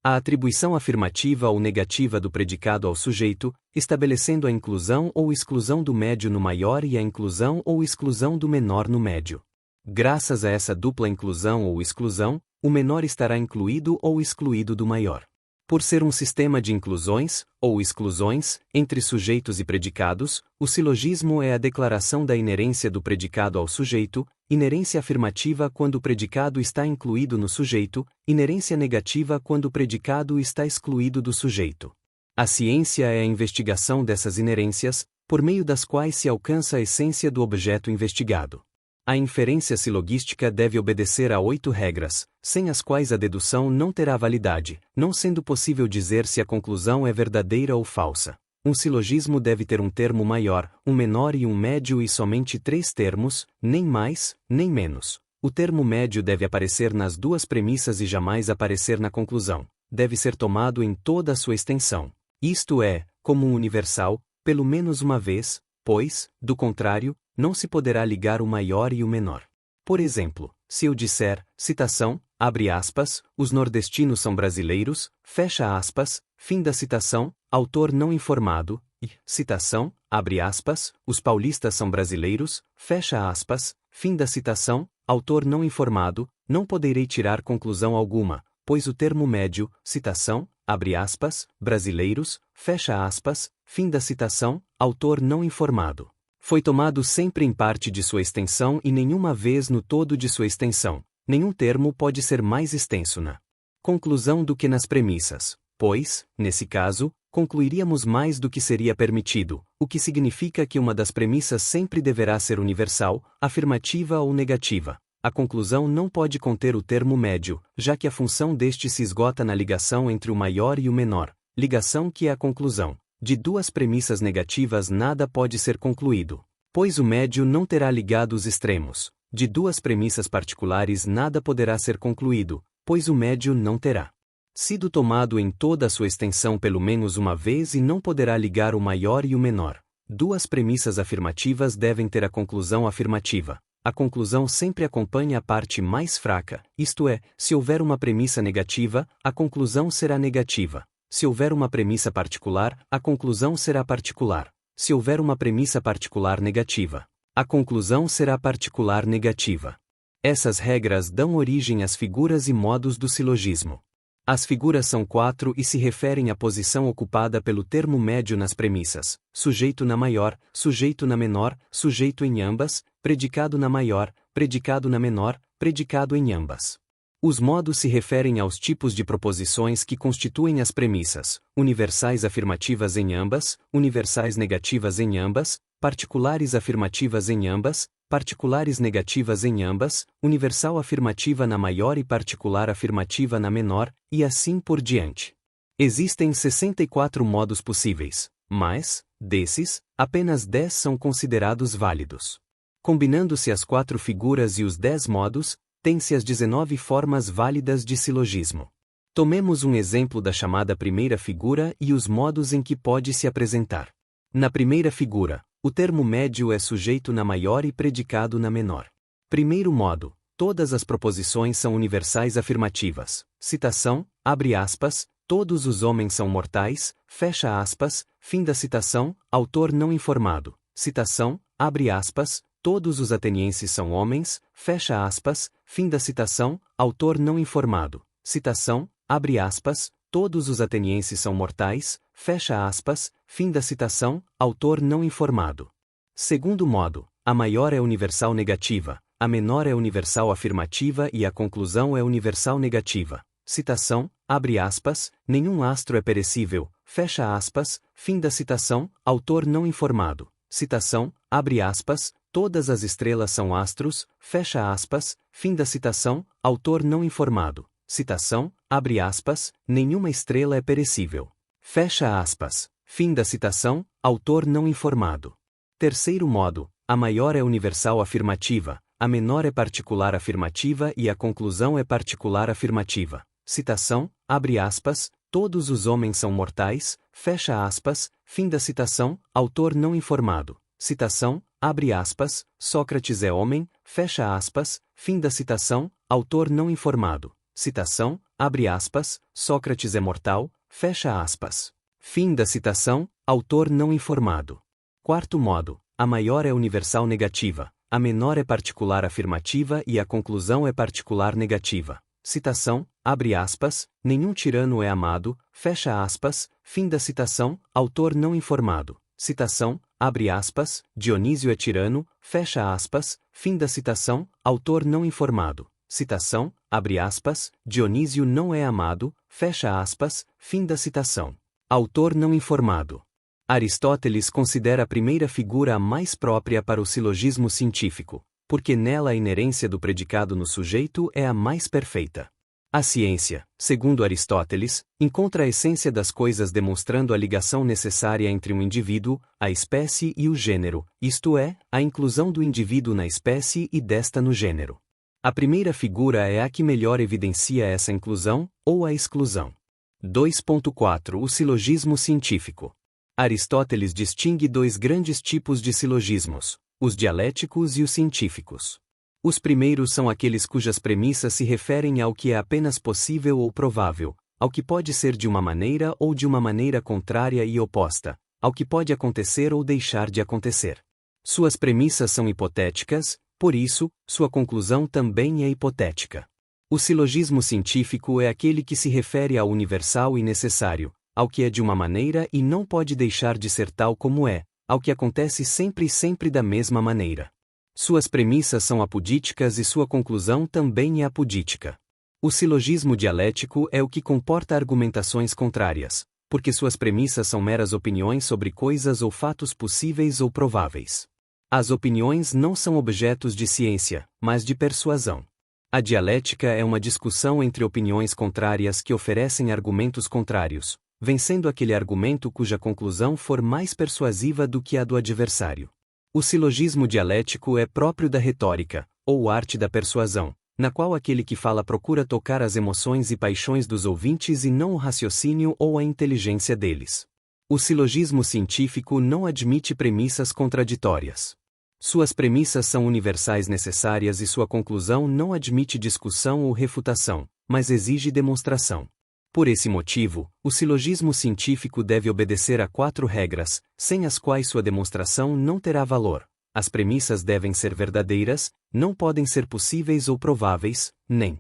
a atribuição afirmativa ou negativa do predicado ao sujeito, estabelecendo a inclusão ou exclusão do médio no maior e a inclusão ou exclusão do menor no médio. Graças a essa dupla inclusão ou exclusão, o menor estará incluído ou excluído do maior. Por ser um sistema de inclusões, ou exclusões, entre sujeitos e predicados, o silogismo é a declaração da inerência do predicado ao sujeito, inerência afirmativa quando o predicado está incluído no sujeito, inerência negativa quando o predicado está excluído do sujeito. A ciência é a investigação dessas inerências, por meio das quais se alcança a essência do objeto investigado. A inferência silogística deve obedecer a 8 regras, sem as quais a dedução não terá validade, não sendo possível dizer se a conclusão é verdadeira ou falsa. Um silogismo deve ter um termo maior, um menor e um médio e somente 3 termos, nem mais, nem menos. O termo médio deve aparecer nas 2 premissas e jamais aparecer na conclusão. Deve ser tomado em toda a sua extensão. Isto é, como um universal, pelo menos uma vez, pois, do contrário, não se poderá ligar o maior e o menor. Por exemplo, se eu disser, citação, abre aspas, os nordestinos são brasileiros, fecha aspas, fim da citação, autor não informado, e, citação, abre aspas, os paulistas são brasileiros, fecha aspas, fim da citação, autor não informado, não poderei tirar conclusão alguma, pois o termo médio, citação, abre aspas, brasileiros, fecha aspas, fim da citação, autor não informado, foi tomado sempre em parte de sua extensão e nenhuma vez no todo de sua extensão. Nenhum termo pode ser mais extenso na conclusão do que nas premissas, pois, nesse caso, concluiríamos mais do que seria permitido, o que significa que uma das premissas sempre deverá ser universal, afirmativa ou negativa. A conclusão não pode conter o termo médio, já que a função deste se esgota na ligação entre o maior e o menor, ligação que é a conclusão. De 2 premissas negativas nada pode ser concluído, pois o médio não terá ligado os extremos. De 2 premissas particulares nada poderá ser concluído, pois o médio não terá sido tomado em toda a sua extensão pelo menos uma vez e não poderá ligar o maior e o menor. 2 premissas afirmativas devem ter a conclusão afirmativa. A conclusão sempre acompanha a parte mais fraca, isto é, se houver uma premissa negativa, a conclusão será negativa. Se houver uma premissa particular, a conclusão será particular. Se houver uma premissa particular negativa, a conclusão será particular negativa. Essas regras dão origem às figuras e modos do silogismo. As figuras são 4 e se referem à posição ocupada pelo termo médio nas premissas: sujeito na maior, sujeito na menor, sujeito em ambas, predicado na maior, predicado na menor, predicado em ambas. Os modos se referem aos tipos de proposições que constituem as premissas: universais afirmativas em ambas, universais negativas em ambas, particulares afirmativas em ambas, particulares negativas em ambas, universal afirmativa na maior e particular afirmativa na menor, e assim por diante. Existem 64 modos possíveis, mas, desses, apenas 10 são considerados válidos. Combinando-se as 4 figuras e os 10 modos, Tem-se as 19 formas válidas de silogismo. Tomemos um exemplo da chamada primeira figura e os modos em que pode se apresentar. Na primeira figura, o termo médio é sujeito na maior e predicado na menor. Primeiro modo, todas as proposições são universais afirmativas. Citação, abre aspas, todos os homens são mortais, fecha aspas, fim da citação, autor não informado. Citação, abre aspas, todos os atenienses são homens, fecha aspas, fim da citação, autor não informado. Citação, abre aspas, todos os atenienses são mortais, fecha aspas, fim da citação, autor não informado. Segundo modo, a maior é universal negativa, a menor é universal afirmativa e a conclusão é universal negativa. Citação, abre aspas, nenhum astro é perecível, fecha aspas, fim da citação, autor não informado. Citação, abre aspas, todas as estrelas são astros, fecha aspas, fim da citação, autor não informado. Citação, abre aspas, nenhuma estrela é perecível. Fecha aspas, fim da citação, autor não informado. Terceiro modo, a maior é universal afirmativa, a menor é particular afirmativa e a conclusão é particular afirmativa. Citação, abre aspas, todos os homens são mortais, fecha aspas, fim da citação, autor não informado. Citação, abre aspas, Sócrates é homem, fecha aspas, fim da citação, autor não informado. Citação, abre aspas, Sócrates é mortal, fecha aspas. Fim da citação, autor não informado. Quarto modo, a maior é universal negativa, a menor é particular afirmativa e a conclusão é particular negativa. Citação, abre aspas, nenhum tirano é amado, fecha aspas, fim da citação, autor não informado. Citação, abre aspas, Dionísio é tirano, fecha aspas, fim da citação, autor não informado. Citação, abre aspas, Dionísio não é amado, fecha aspas, fim da citação. Autor não informado. Aristóteles considera a primeira figura a mais própria para o silogismo científico, porque nela a inerência do predicado no sujeito é a mais perfeita. A ciência, segundo Aristóteles, encontra a essência das coisas demonstrando a ligação necessária entre um indivíduo, a espécie e o gênero, isto é, a inclusão do indivíduo na espécie e desta no gênero. A primeira figura é a que melhor evidencia essa inclusão, ou a exclusão. 2.4 O silogismo científico. Aristóteles distingue dois grandes tipos de silogismos, os dialéticos e os científicos. Os primeiros são aqueles cujas premissas se referem ao que é apenas possível ou provável, ao que pode ser de uma maneira ou de uma maneira contrária e oposta, ao que pode acontecer ou deixar de acontecer. Suas premissas são hipotéticas, por isso, sua conclusão também é hipotética. O silogismo científico é aquele que se refere ao universal e necessário, ao que é de uma maneira e não pode deixar de ser tal como é, ao que acontece sempre e sempre da mesma maneira. Suas premissas são apodíticas e sua conclusão também é apodítica. O silogismo dialético é o que comporta argumentações contrárias, porque suas premissas são meras opiniões sobre coisas ou fatos possíveis ou prováveis. As opiniões não são objetos de ciência, mas de persuasão. A dialética é uma discussão entre opiniões contrárias que oferecem argumentos contrários, vencendo aquele argumento cuja conclusão for mais persuasiva do que a do adversário. O silogismo dialético é próprio da retórica, ou arte da persuasão, na qual aquele que fala procura tocar as emoções e paixões dos ouvintes e não o raciocínio ou a inteligência deles. O silogismo científico não admite premissas contraditórias. Suas premissas são universais necessárias e sua conclusão não admite discussão ou refutação, mas exige demonstração. Por esse motivo, o silogismo científico deve obedecer a 4 regras, sem as quais sua demonstração não terá valor. As premissas devem ser verdadeiras, não podem ser possíveis ou prováveis, nem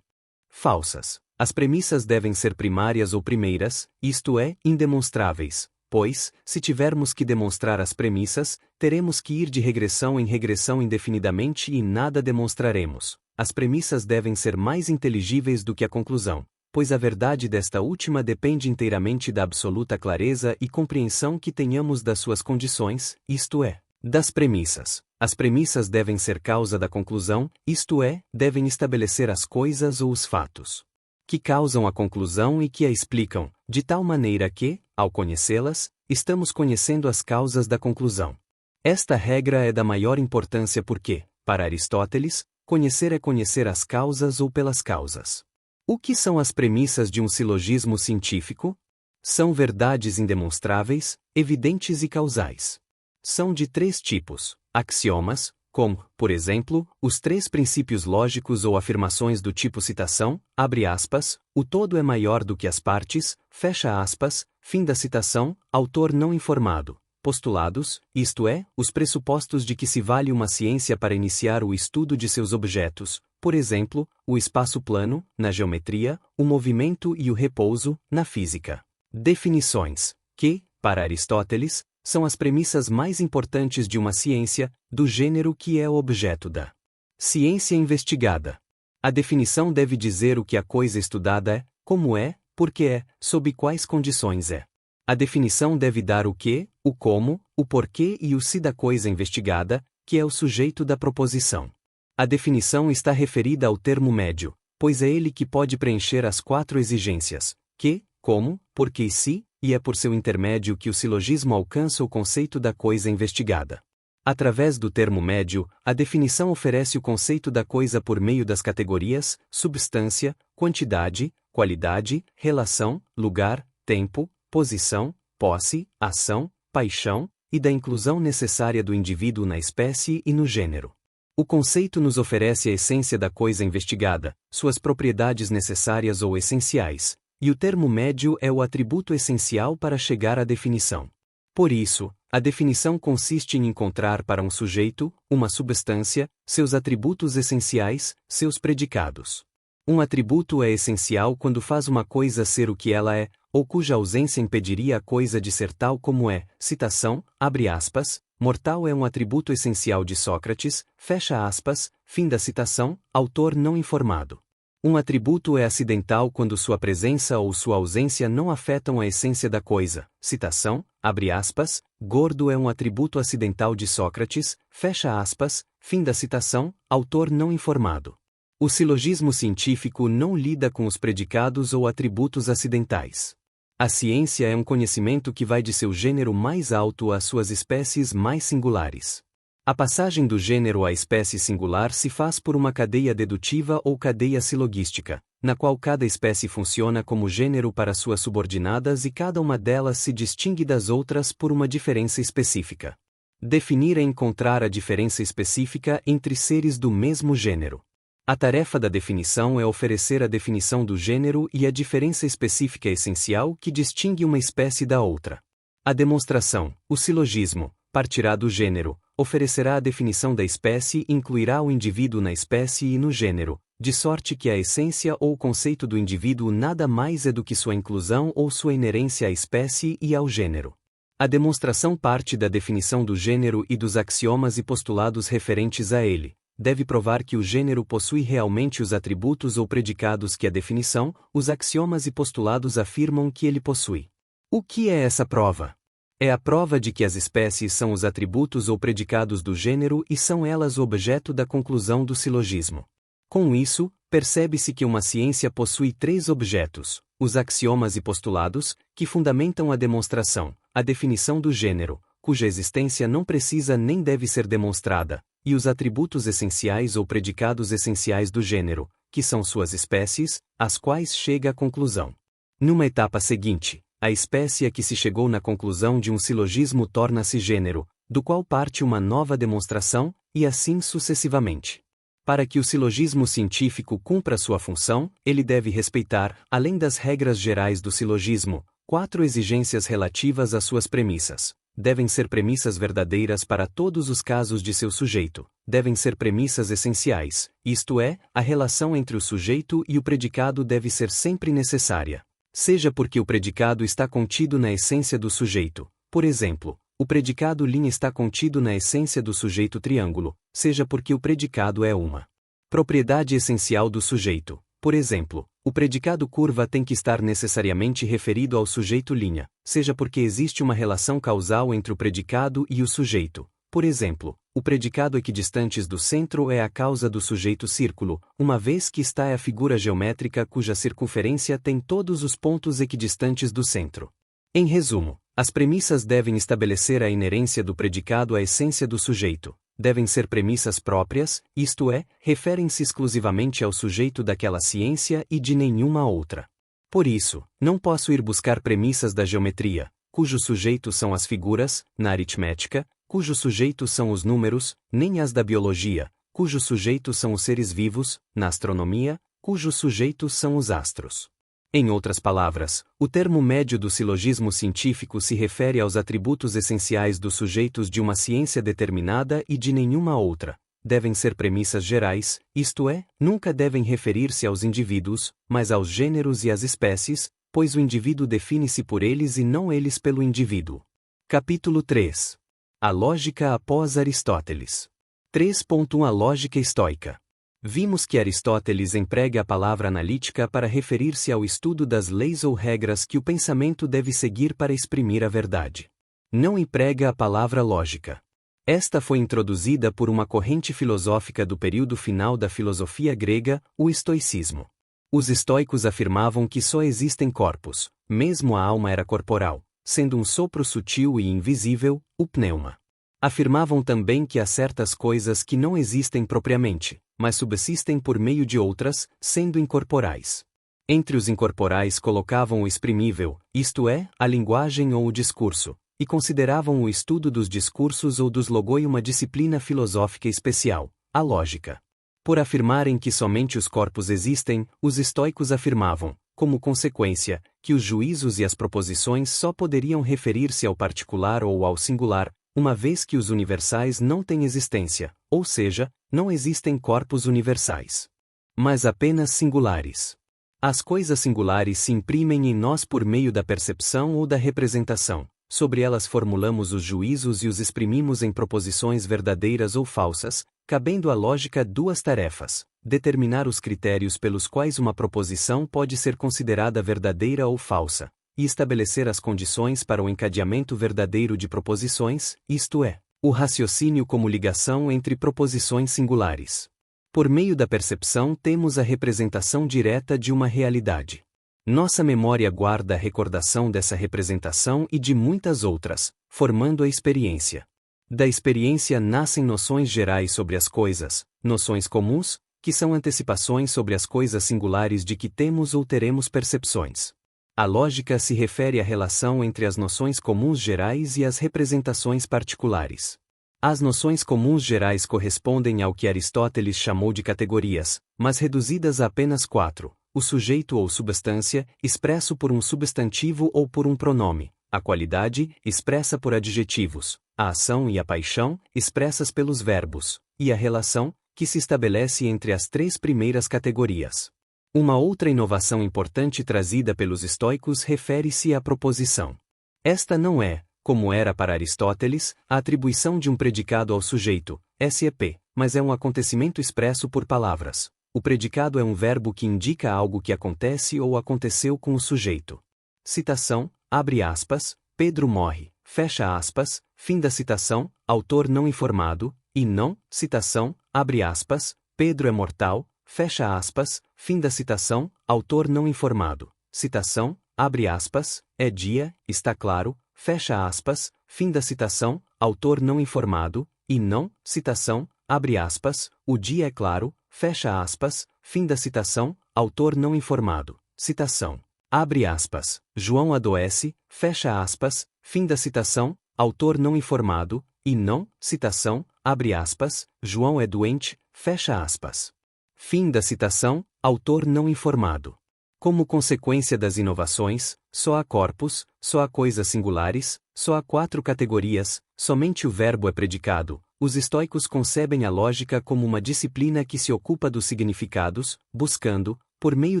falsas. As premissas devem ser primárias ou primeiras, isto é, indemonstráveis, pois, se tivermos que demonstrar as premissas, teremos que ir de regressão em regressão indefinidamente e nada demonstraremos. As premissas devem ser mais inteligíveis do que a conclusão, pois a verdade desta última depende inteiramente da absoluta clareza e compreensão que tenhamos das suas condições, isto é, das premissas. As premissas devem ser causa da conclusão, isto é, devem estabelecer as coisas ou os fatos que causam a conclusão e que a explicam, de tal maneira que, ao conhecê-las, estamos conhecendo as causas da conclusão. Esta regra é da maior importância porque, para Aristóteles, conhecer é conhecer as causas ou pelas causas. O que são as premissas de um silogismo científico? São verdades indemonstráveis, evidentes e causais. São de 3 tipos: axiomas, como, por exemplo, os 3 princípios lógicos ou afirmações do tipo citação, abre aspas, o todo é maior do que as partes, fecha aspas, fim da citação, autor não informado. Postulados, isto é, os pressupostos de que se vale uma ciência para iniciar o estudo de seus objetos, por exemplo, o espaço plano, na geometria, o movimento e o repouso, na física. Definições, que, para Aristóteles, são as premissas mais importantes de uma ciência, do gênero que é o objeto da ciência investigada. A definição deve dizer o que a coisa estudada é, como é, por que é, sob quais condições é. A definição deve dar o que, o como, o porquê e o se da coisa investigada, que é o sujeito da proposição. A definição está referida ao termo médio, pois é ele que pode preencher as 4 exigências: que, como, porquê e se, e é por seu intermédio que o silogismo alcança o conceito da coisa investigada. Através do termo médio, a definição oferece o conceito da coisa por meio das categorias substância, quantidade, qualidade, relação, lugar, tempo, posição, posse, ação, paixão, e da inclusão necessária do indivíduo na espécie e no gênero. O conceito nos oferece a essência da coisa investigada, suas propriedades necessárias ou essenciais, e o termo médio é o atributo essencial para chegar à definição. Por isso, a definição consiste em encontrar para um sujeito, uma substância, seus atributos essenciais, seus predicados. Um atributo é essencial quando faz uma coisa ser o que ela é, ou cuja ausência impediria a coisa de ser tal como é. Citação, abre aspas, mortal é um atributo essencial de Sócrates, fecha aspas, fim da citação, autor não informado. Um atributo é acidental quando sua presença ou sua ausência não afetam a essência da coisa. Citação, abre aspas, gordo é um atributo acidental de Sócrates, fecha aspas, fim da citação, autor não informado. O silogismo científico não lida com os predicados ou atributos acidentais. A ciência é um conhecimento que vai de seu gênero mais alto às suas espécies mais singulares. A passagem do gênero à espécie singular se faz por uma cadeia dedutiva ou cadeia silogística, na qual cada espécie funciona como gênero para suas subordinadas e cada uma delas se distingue das outras por uma diferença específica. Definir é encontrar a diferença específica entre seres do mesmo gênero. A tarefa da definição é oferecer a definição do gênero e a diferença específica essencial que distingue uma espécie da outra. A demonstração, o silogismo, partirá do gênero, oferecerá a definição da espécie e incluirá o indivíduo na espécie e no gênero, de sorte que a essência ou o conceito do indivíduo nada mais é do que sua inclusão ou sua inerência à espécie e ao gênero. A demonstração parte da definição do gênero e dos axiomas e postulados referentes a ele. Deve provar que o gênero possui realmente os atributos ou predicados que a definição, os axiomas e postulados afirmam que ele possui. O que é essa prova? É a prova de que as espécies são os atributos ou predicados do gênero e são elas o objeto da conclusão do silogismo. Com isso, percebe-se que uma ciência possui 3 objetos: os axiomas e postulados, que fundamentam a demonstração, a definição do gênero, cuja existência não precisa nem deve ser demonstrada, e os atributos essenciais ou predicados essenciais do gênero, que são suas espécies, às quais chega à conclusão. Numa etapa seguinte, a espécie a que se chegou na conclusão de um silogismo torna-se gênero, do qual parte uma nova demonstração, e assim sucessivamente. Para que o silogismo científico cumpra sua função, ele deve respeitar, além das regras gerais do silogismo, 4 exigências relativas às suas premissas. Devem ser premissas verdadeiras para todos os casos de seu sujeito, devem ser premissas essenciais, isto é, a relação entre o sujeito e o predicado deve ser sempre necessária. Seja porque o predicado está contido na essência do sujeito, por exemplo, o predicado linha está contido na essência do sujeito triângulo, seja porque o predicado é uma propriedade essencial do sujeito, por exemplo, o predicado curva tem que estar necessariamente referido ao sujeito linha, seja porque existe uma relação causal entre o predicado e o sujeito. Por exemplo, o predicado equidistantes do centro é a causa do sujeito círculo, uma vez que está é a figura geométrica cuja circunferência tem todos os pontos equidistantes do centro. Em resumo, as premissas devem estabelecer a inerência do predicado à essência do sujeito, devem ser premissas próprias, isto é, referem-se exclusivamente ao sujeito daquela ciência e de nenhuma outra. Por isso, não posso ir buscar premissas da geometria, cujos sujeitos são as figuras, na aritmética, cujos sujeitos são os números, nem as da biologia, cujos sujeitos são os seres vivos, na astronomia, cujos sujeitos são os astros. Em outras palavras, o termo médio do silogismo científico se refere aos atributos essenciais dos sujeitos de uma ciência determinada e de nenhuma outra. Devem ser premissas gerais, isto é, nunca devem referir-se aos indivíduos, mas aos gêneros e às espécies, pois o indivíduo define-se por eles e não eles pelo indivíduo. Capítulo 3. A lógica após Aristóteles. 3.1 A lógica estoica. Vimos que Aristóteles emprega a palavra analítica para referir-se ao estudo das leis ou regras que o pensamento deve seguir para exprimir a verdade. Não emprega a palavra lógica. Esta foi introduzida por uma corrente filosófica do período final da filosofia grega, o estoicismo. Os estoicos afirmavam que só existem corpos, mesmo a alma era corporal, sendo um sopro sutil e invisível, o pneuma. Afirmavam também que há certas coisas que não existem propriamente, mas subsistem por meio de outras, sendo incorporais. Entre os incorporais colocavam o exprimível, isto é, a linguagem ou o discurso, e consideravam o estudo dos discursos ou dos logoi uma disciplina filosófica especial, a lógica. Por afirmarem que somente os corpos existem, os estoicos afirmavam, como consequência, que os juízos e as proposições só poderiam referir-se ao particular ou ao singular, uma vez que os universais não têm existência, ou seja, não existem corpos universais, mas apenas singulares. As coisas singulares se imprimem em nós por meio da percepção ou da representação. Sobre elas formulamos os juízos e os exprimimos em proposições verdadeiras ou falsas, cabendo à lógica duas tarefas: determinar os critérios pelos quais uma proposição pode ser considerada verdadeira ou falsa, e estabelecer as condições para o encadeamento verdadeiro de proposições, isto é, o raciocínio como ligação entre proposições singulares. Por meio da percepção temos a representação direta de uma realidade. Nossa memória guarda a recordação dessa representação e de muitas outras, formando a experiência. Da experiência nascem noções gerais sobre as coisas, noções comuns, que são antecipações sobre as coisas singulares de que temos ou teremos percepções. A lógica se refere à relação entre as noções comuns gerais e as representações particulares. As noções comuns gerais correspondem ao que Aristóteles chamou de categorias, mas reduzidas a apenas 4: o sujeito ou substância, expresso por um substantivo ou por um pronome; a qualidade, expressa por adjetivos; a ação e a paixão, expressas pelos verbos; e a relação, que se estabelece entre as 3 primeiras categorias. Uma outra inovação importante trazida pelos estoicos refere-se à proposição. Esta não é, como era para Aristóteles, a atribuição de um predicado ao sujeito, SEP, mas é um acontecimento expresso por palavras. O predicado é um verbo que indica algo que acontece ou aconteceu com o sujeito. Citação, abre aspas, Pedro morre, fecha aspas, fim da citação, autor não informado, e não, citação, abre aspas, Pedro é mortal, fecha aspas, fim da citação, autor não informado, citação, abre aspas, é dia, está claro, fecha aspas, fim da citação, autor não informado, e não, citação, abre aspas, o dia é claro, fecha aspas, fim da citação, autor não informado, citação, abre aspas, João adoece, fecha aspas, fim da citação, autor não informado, e não, citação, abre aspas, João é doente, fecha aspas. Fim da citação, autor não informado. Como consequência das inovações, só há corpos, só há coisas singulares, só há 4 categorias, somente o verbo é predicado. Os estoicos concebem a lógica como uma disciplina que se ocupa dos significados, buscando, por meio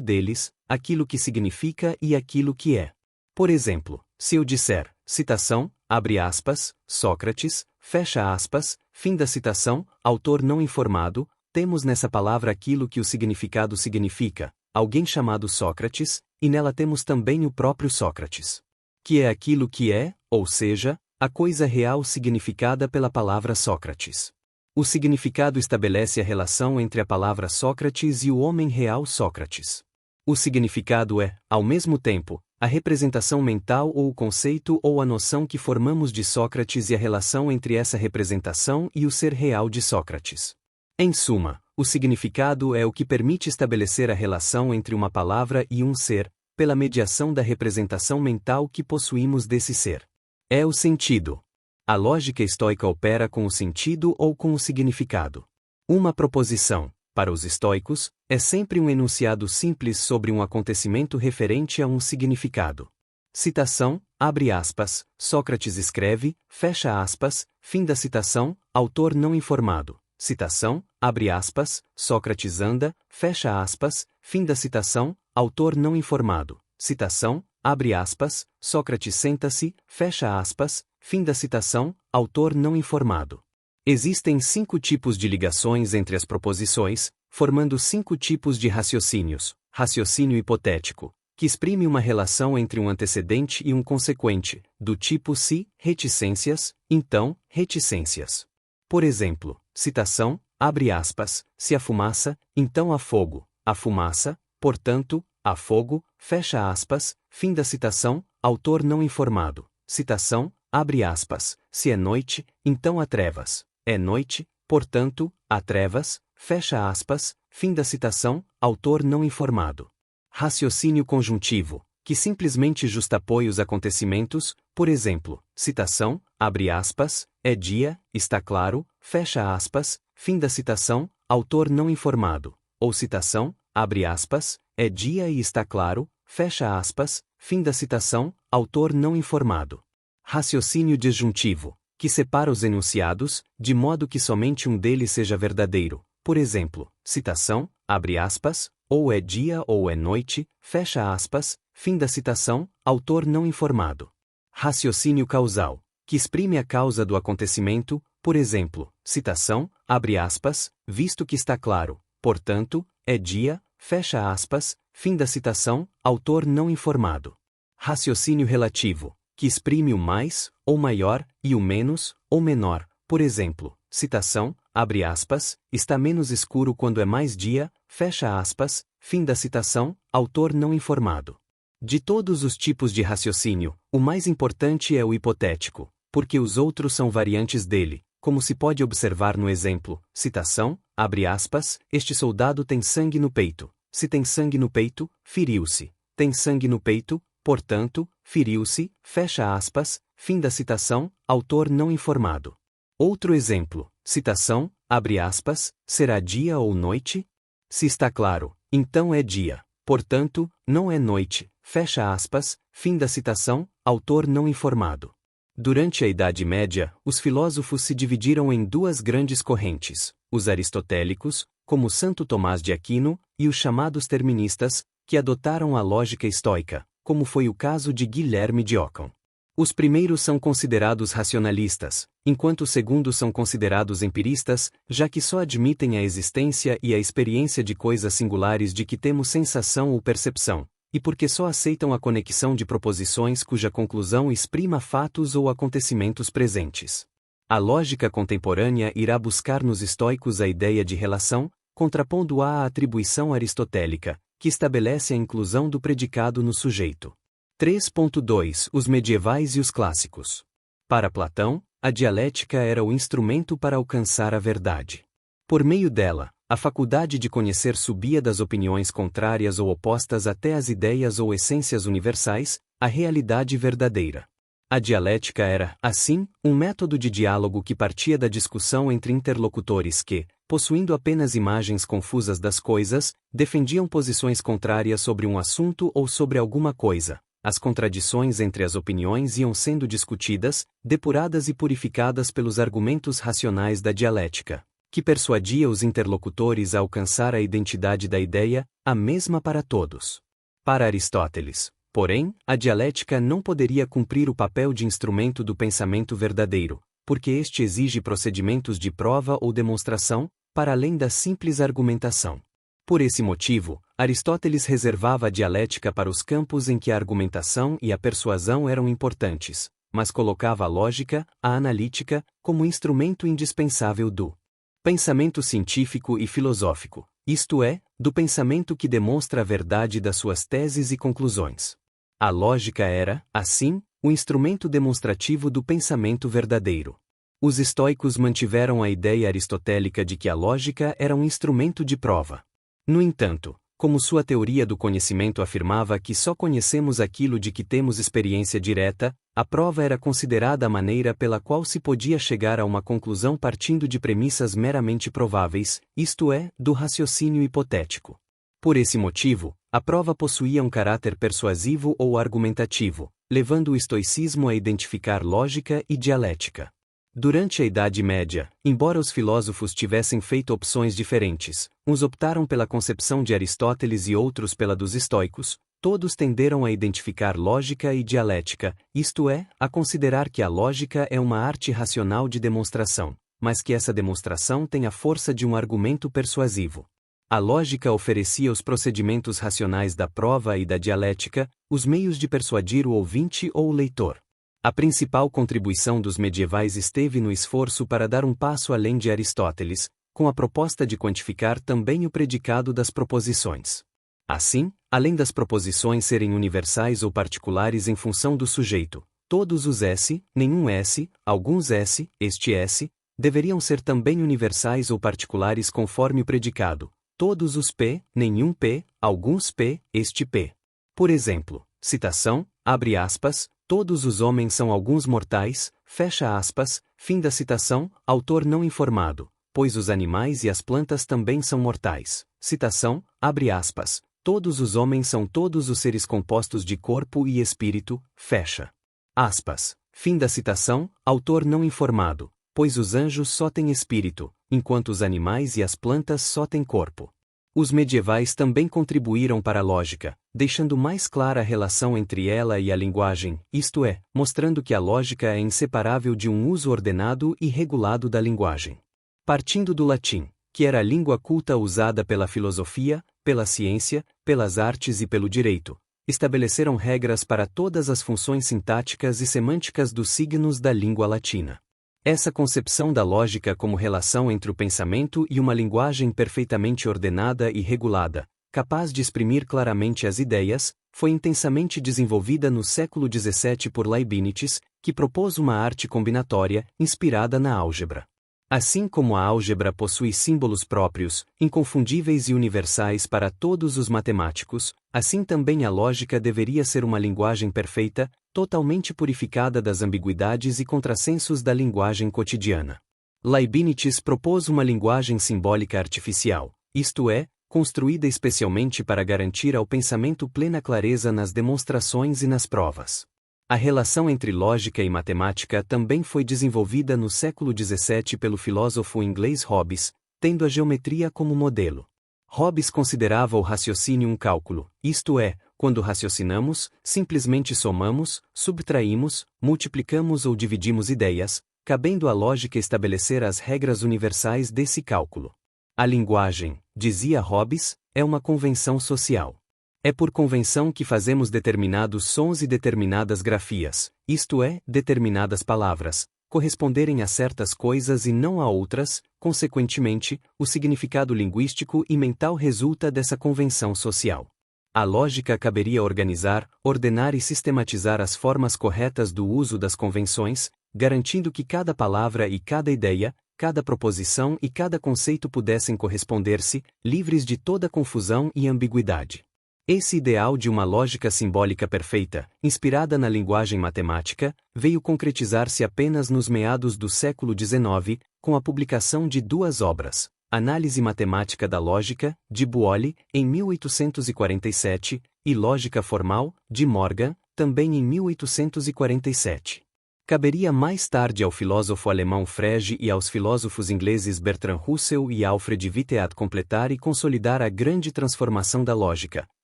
deles, aquilo que significa e aquilo que é. Por exemplo, se eu disser, citação, abre aspas, Sócrates, fecha aspas, fim da citação, autor não informado, temos nessa palavra aquilo que o significado significa, alguém chamado Sócrates, e nela temos também o próprio Sócrates. Que é aquilo que é, ou seja, a coisa real significada pela palavra Sócrates. O significado estabelece a relação entre a palavra Sócrates e o homem real Sócrates. O significado é, ao mesmo tempo, a representação mental ou o conceito ou a noção que formamos de Sócrates e a relação entre essa representação e o ser real de Sócrates. Em suma, o significado é o que permite estabelecer a relação entre uma palavra e um ser, pela mediação da representação mental que possuímos desse ser. É o sentido. A lógica estoica opera com o sentido ou com o significado. Uma proposição, para os estoicos, é sempre um enunciado simples sobre um acontecimento referente a um significado. Citação, abre aspas, Sócrates escreve, fecha aspas, fim da citação, autor não informado. Citação, abre aspas, Sócrates anda, fecha aspas, fim da citação, autor não informado. Citação, abre aspas, Sócrates senta-se, fecha aspas, fim da citação, autor não informado. Existem 5 tipos de ligações entre as proposições, formando 5 tipos de raciocínios. Raciocínio hipotético, que exprime uma relação entre um antecedente e um consequente, do tipo se, reticências, então, reticências. Por exemplo, citação, abre aspas, se há fumaça, então há fogo, há fumaça, portanto, há fogo, fecha aspas, fim da citação, autor não informado. Citação, abre aspas, se é noite, então há trevas, é noite, portanto, há trevas, fecha aspas, fim da citação, autor não informado. Raciocínio conjuntivo, que simplesmente justapõe os acontecimentos, por exemplo, citação, abre aspas, é dia, está claro, fecha aspas, fim da citação, autor não informado, ou citação, abre aspas, é dia e está claro, fecha aspas, fim da citação, autor não informado. Raciocínio disjuntivo, que separa os enunciados, de modo que somente um deles seja verdadeiro, por exemplo, citação, abre aspas, ou é dia ou é noite, fecha aspas, fim da citação, autor não informado. Raciocínio causal, que exprime a causa do acontecimento, por exemplo, citação, abre aspas, visto que está claro, portanto, é dia, fecha aspas, fim da citação, autor não informado. Raciocínio relativo, que exprime o mais, ou maior, e o menos, ou menor, por exemplo, citação, abre aspas, está menos escuro quando é mais dia, fecha aspas, fim da citação, autor não informado. De todos os tipos de raciocínio, o mais importante é o hipotético, porque os outros são variantes dele, como se pode observar no exemplo, citação, abre aspas, este soldado tem sangue no peito. Se tem sangue no peito, feriu-se. Tem sangue no peito, portanto, feriu-se, fecha aspas, fim da citação, autor não informado. Outro exemplo, citação, abre aspas, será dia ou noite? Se está claro, então é dia, portanto, não é noite, fecha aspas, fim da citação, autor não informado. Durante a Idade Média, os filósofos se dividiram em 2 grandes correntes, os aristotélicos, como Santo Tomás de Aquino, e os chamados terministas, que adotaram a lógica estoica, como foi o caso de Guilherme de Ockham. Os primeiros são considerados racionalistas, enquanto os segundos são considerados empiristas, já que só admitem a existência e a experiência de coisas singulares de que temos sensação ou percepção, e porque só aceitam a conexão de proposições cuja conclusão exprima fatos ou acontecimentos presentes. A lógica contemporânea irá buscar nos estoicos a ideia de relação, contrapondo-a à atribuição aristotélica, que estabelece a inclusão do predicado no sujeito. 3.2 Os medievais e os clássicos. Para Platão, a dialética era o instrumento para alcançar a verdade. Por meio dela, a faculdade de conhecer subia das opiniões contrárias ou opostas até as ideias ou essências universais, a realidade verdadeira. A dialética era, assim, um método de diálogo que partia da discussão entre interlocutores que, possuindo apenas imagens confusas das coisas, defendiam posições contrárias sobre um assunto ou sobre alguma coisa. As contradições entre as opiniões iam sendo discutidas, depuradas e purificadas pelos argumentos racionais da dialética, que persuadia os interlocutores a alcançar a identidade da ideia, a mesma para todos. Para Aristóteles, porém, a dialética não poderia cumprir o papel de instrumento do pensamento verdadeiro, porque este exige procedimentos de prova ou demonstração, para além da simples argumentação. Por esse motivo, Aristóteles reservava a dialética para os campos em que a argumentação e a persuasão eram importantes, mas colocava a lógica, a analítica, como instrumento indispensável do pensamento científico e filosófico, isto é, do pensamento que demonstra a verdade das suas teses e conclusões. A lógica era, assim, o instrumento demonstrativo do pensamento verdadeiro. Os estoicos mantiveram a ideia aristotélica de que a lógica era um instrumento de prova. No entanto, como sua teoria do conhecimento afirmava que só conhecemos aquilo de que temos experiência direta, a prova era considerada a maneira pela qual se podia chegar a uma conclusão partindo de premissas meramente prováveis, isto é, do raciocínio hipotético. Por esse motivo, a prova possuía um caráter persuasivo ou argumentativo, levando o estoicismo a identificar lógica e dialética. Durante a Idade Média, embora os filósofos tivessem feito opções diferentes, uns optaram pela concepção de Aristóteles e outros pela dos estoicos, todos tenderam a identificar lógica e dialética, isto é, a considerar que a lógica é uma arte racional de demonstração, mas que essa demonstração tem a força de um argumento persuasivo. A lógica oferecia os procedimentos racionais da prova e da dialética, os meios de persuadir o ouvinte ou o leitor. A principal contribuição dos medievais esteve no esforço para dar um passo além de Aristóteles, com a proposta de quantificar também o predicado das proposições. Assim, além das proposições serem universais ou particulares em função do sujeito, todos os S, nenhum S, alguns S, este S, deveriam ser também universais ou particulares conforme o predicado, todos os P, nenhum P, alguns P, este P. Por exemplo, citação, abre aspas, todos os homens são alguns mortais, fecha aspas, fim da citação, autor não informado, pois os animais e as plantas também são mortais. Citação, abre aspas, todos os homens são todos os seres compostos de corpo e espírito, fecha aspas, fim da citação, autor não informado, pois os anjos só têm espírito, enquanto os animais e as plantas só têm corpo. Os medievais também contribuíram para a lógica, deixando mais clara a relação entre ela e a linguagem, isto é, mostrando que a lógica é inseparável de um uso ordenado e regulado da linguagem. Partindo do latim, que era a língua culta usada pela filosofia, pela ciência, pelas artes e pelo direito, estabeleceram regras para todas as funções sintáticas e semânticas dos signos da língua latina. Essa concepção da lógica como relação entre o pensamento e uma linguagem perfeitamente ordenada e regulada, capaz de exprimir claramente as ideias, foi intensamente desenvolvida no século XVII por Leibniz, que propôs uma arte combinatória, inspirada na álgebra. Assim como a álgebra possui símbolos próprios, inconfundíveis e universais para todos os matemáticos, assim também a lógica deveria ser uma linguagem perfeita, totalmente purificada das ambiguidades e contrassensos da linguagem cotidiana. Leibniz propôs uma linguagem simbólica artificial, isto é, construída especialmente para garantir ao pensamento plena clareza nas demonstrações e nas provas. A relação entre lógica e matemática também foi desenvolvida no século XVII pelo filósofo inglês Hobbes, tendo a geometria como modelo. Hobbes considerava o raciocínio um cálculo, isto é, quando raciocinamos, simplesmente somamos, subtraímos, multiplicamos ou dividimos ideias, cabendo à lógica estabelecer as regras universais desse cálculo. A linguagem, dizia Hobbes, é uma convenção social. É por convenção que fazemos determinados sons e determinadas grafias, isto é, determinadas palavras, corresponderem a certas coisas e não a outras, consequentemente, o significado linguístico e mental resulta dessa convenção social. A lógica caberia organizar, ordenar e sistematizar as formas corretas do uso das convenções, garantindo que cada palavra e cada ideia, cada proposição e cada conceito pudessem corresponder-se, livres de toda confusão e ambiguidade. Esse ideal de uma lógica simbólica perfeita, inspirada na linguagem matemática, veio concretizar-se apenas nos meados do século XIX, com a publicação de duas obras, Análise Matemática da Lógica, de Boole, em 1847, e Lógica Formal, de Morgan, também em 1847. Caberia mais tarde ao filósofo alemão Frege e aos filósofos ingleses Bertrand Russell e Alfred Whitehead completar e consolidar a grande transformação da lógica,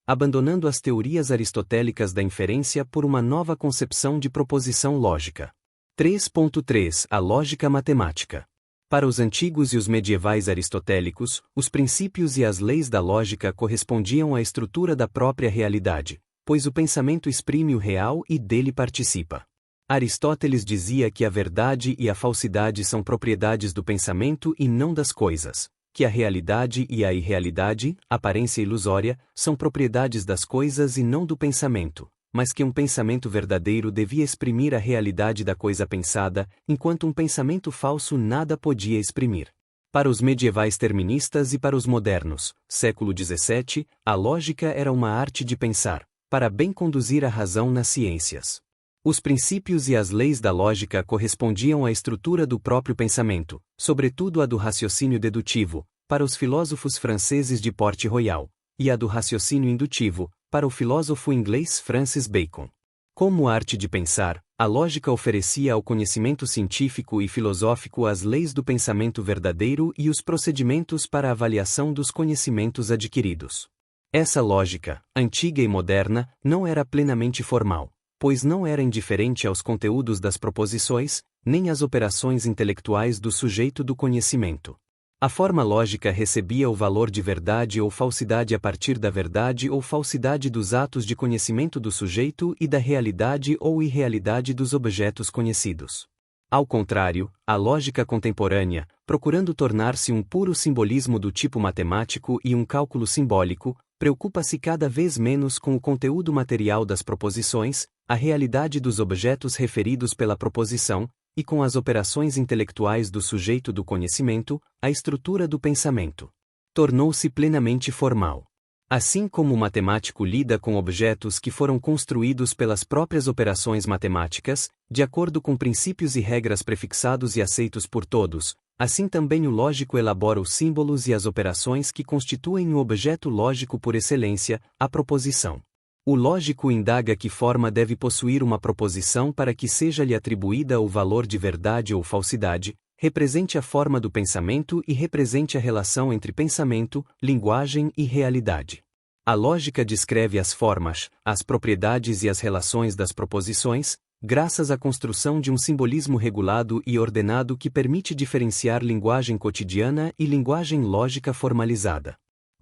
abandonando as teorias aristotélicas da inferência por uma nova concepção de proposição lógica. 3.3 A lógica matemática. Para os antigos e os medievais aristotélicos, os princípios e as leis da lógica correspondiam à estrutura da própria realidade, pois o pensamento exprime o real e dele participa. Aristóteles dizia que a verdade e a falsidade são propriedades do pensamento e não das coisas, que a realidade e a irrealidade, aparência ilusória, são propriedades das coisas e não do pensamento, mas que um pensamento verdadeiro devia exprimir a realidade da coisa pensada, enquanto um pensamento falso nada podia exprimir. Para os medievais terministas e para os modernos, século XVII, a lógica era uma arte de pensar, para bem conduzir a razão nas ciências. Os princípios e as leis da lógica correspondiam à estrutura do próprio pensamento, sobretudo a do raciocínio dedutivo, para os filósofos franceses de Port Royal, e a do raciocínio indutivo, para o filósofo inglês Francis Bacon. Como arte de pensar, a lógica oferecia ao conhecimento científico e filosófico as leis do pensamento verdadeiro e os procedimentos para a avaliação dos conhecimentos adquiridos. Essa lógica, antiga e moderna, não era plenamente formal, pois não era indiferente aos conteúdos das proposições, nem às operações intelectuais do sujeito do conhecimento. A forma lógica recebia o valor de verdade ou falsidade a partir da verdade ou falsidade dos atos de conhecimento do sujeito e da realidade ou irrealidade dos objetos conhecidos. Ao contrário, a lógica contemporânea, procurando tornar-se um puro simbolismo do tipo matemático e um cálculo simbólico, preocupa-se cada vez menos com o conteúdo material das proposições, a realidade dos objetos referidos pela proposição, e com as operações intelectuais do sujeito do conhecimento, a estrutura do pensamento. Tornou-se plenamente formal. Assim como o matemático lida com objetos que foram construídos pelas próprias operações matemáticas, de acordo com princípios e regras prefixados e aceitos por todos, assim também o lógico elabora os símbolos e as operações que constituem o objeto lógico por excelência, a proposição. O lógico indaga que forma deve possuir uma proposição para que seja-lhe atribuída o valor de verdade ou falsidade, represente a forma do pensamento e represente a relação entre pensamento, linguagem e realidade. A lógica descreve as formas, as propriedades e as relações das proposições, graças à construção de um simbolismo regulado e ordenado que permite diferenciar linguagem cotidiana e linguagem lógica formalizada.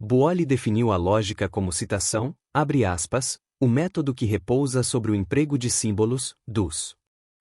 Boole definiu a lógica como citação, abre aspas, o método que repousa sobre o emprego de símbolos, dos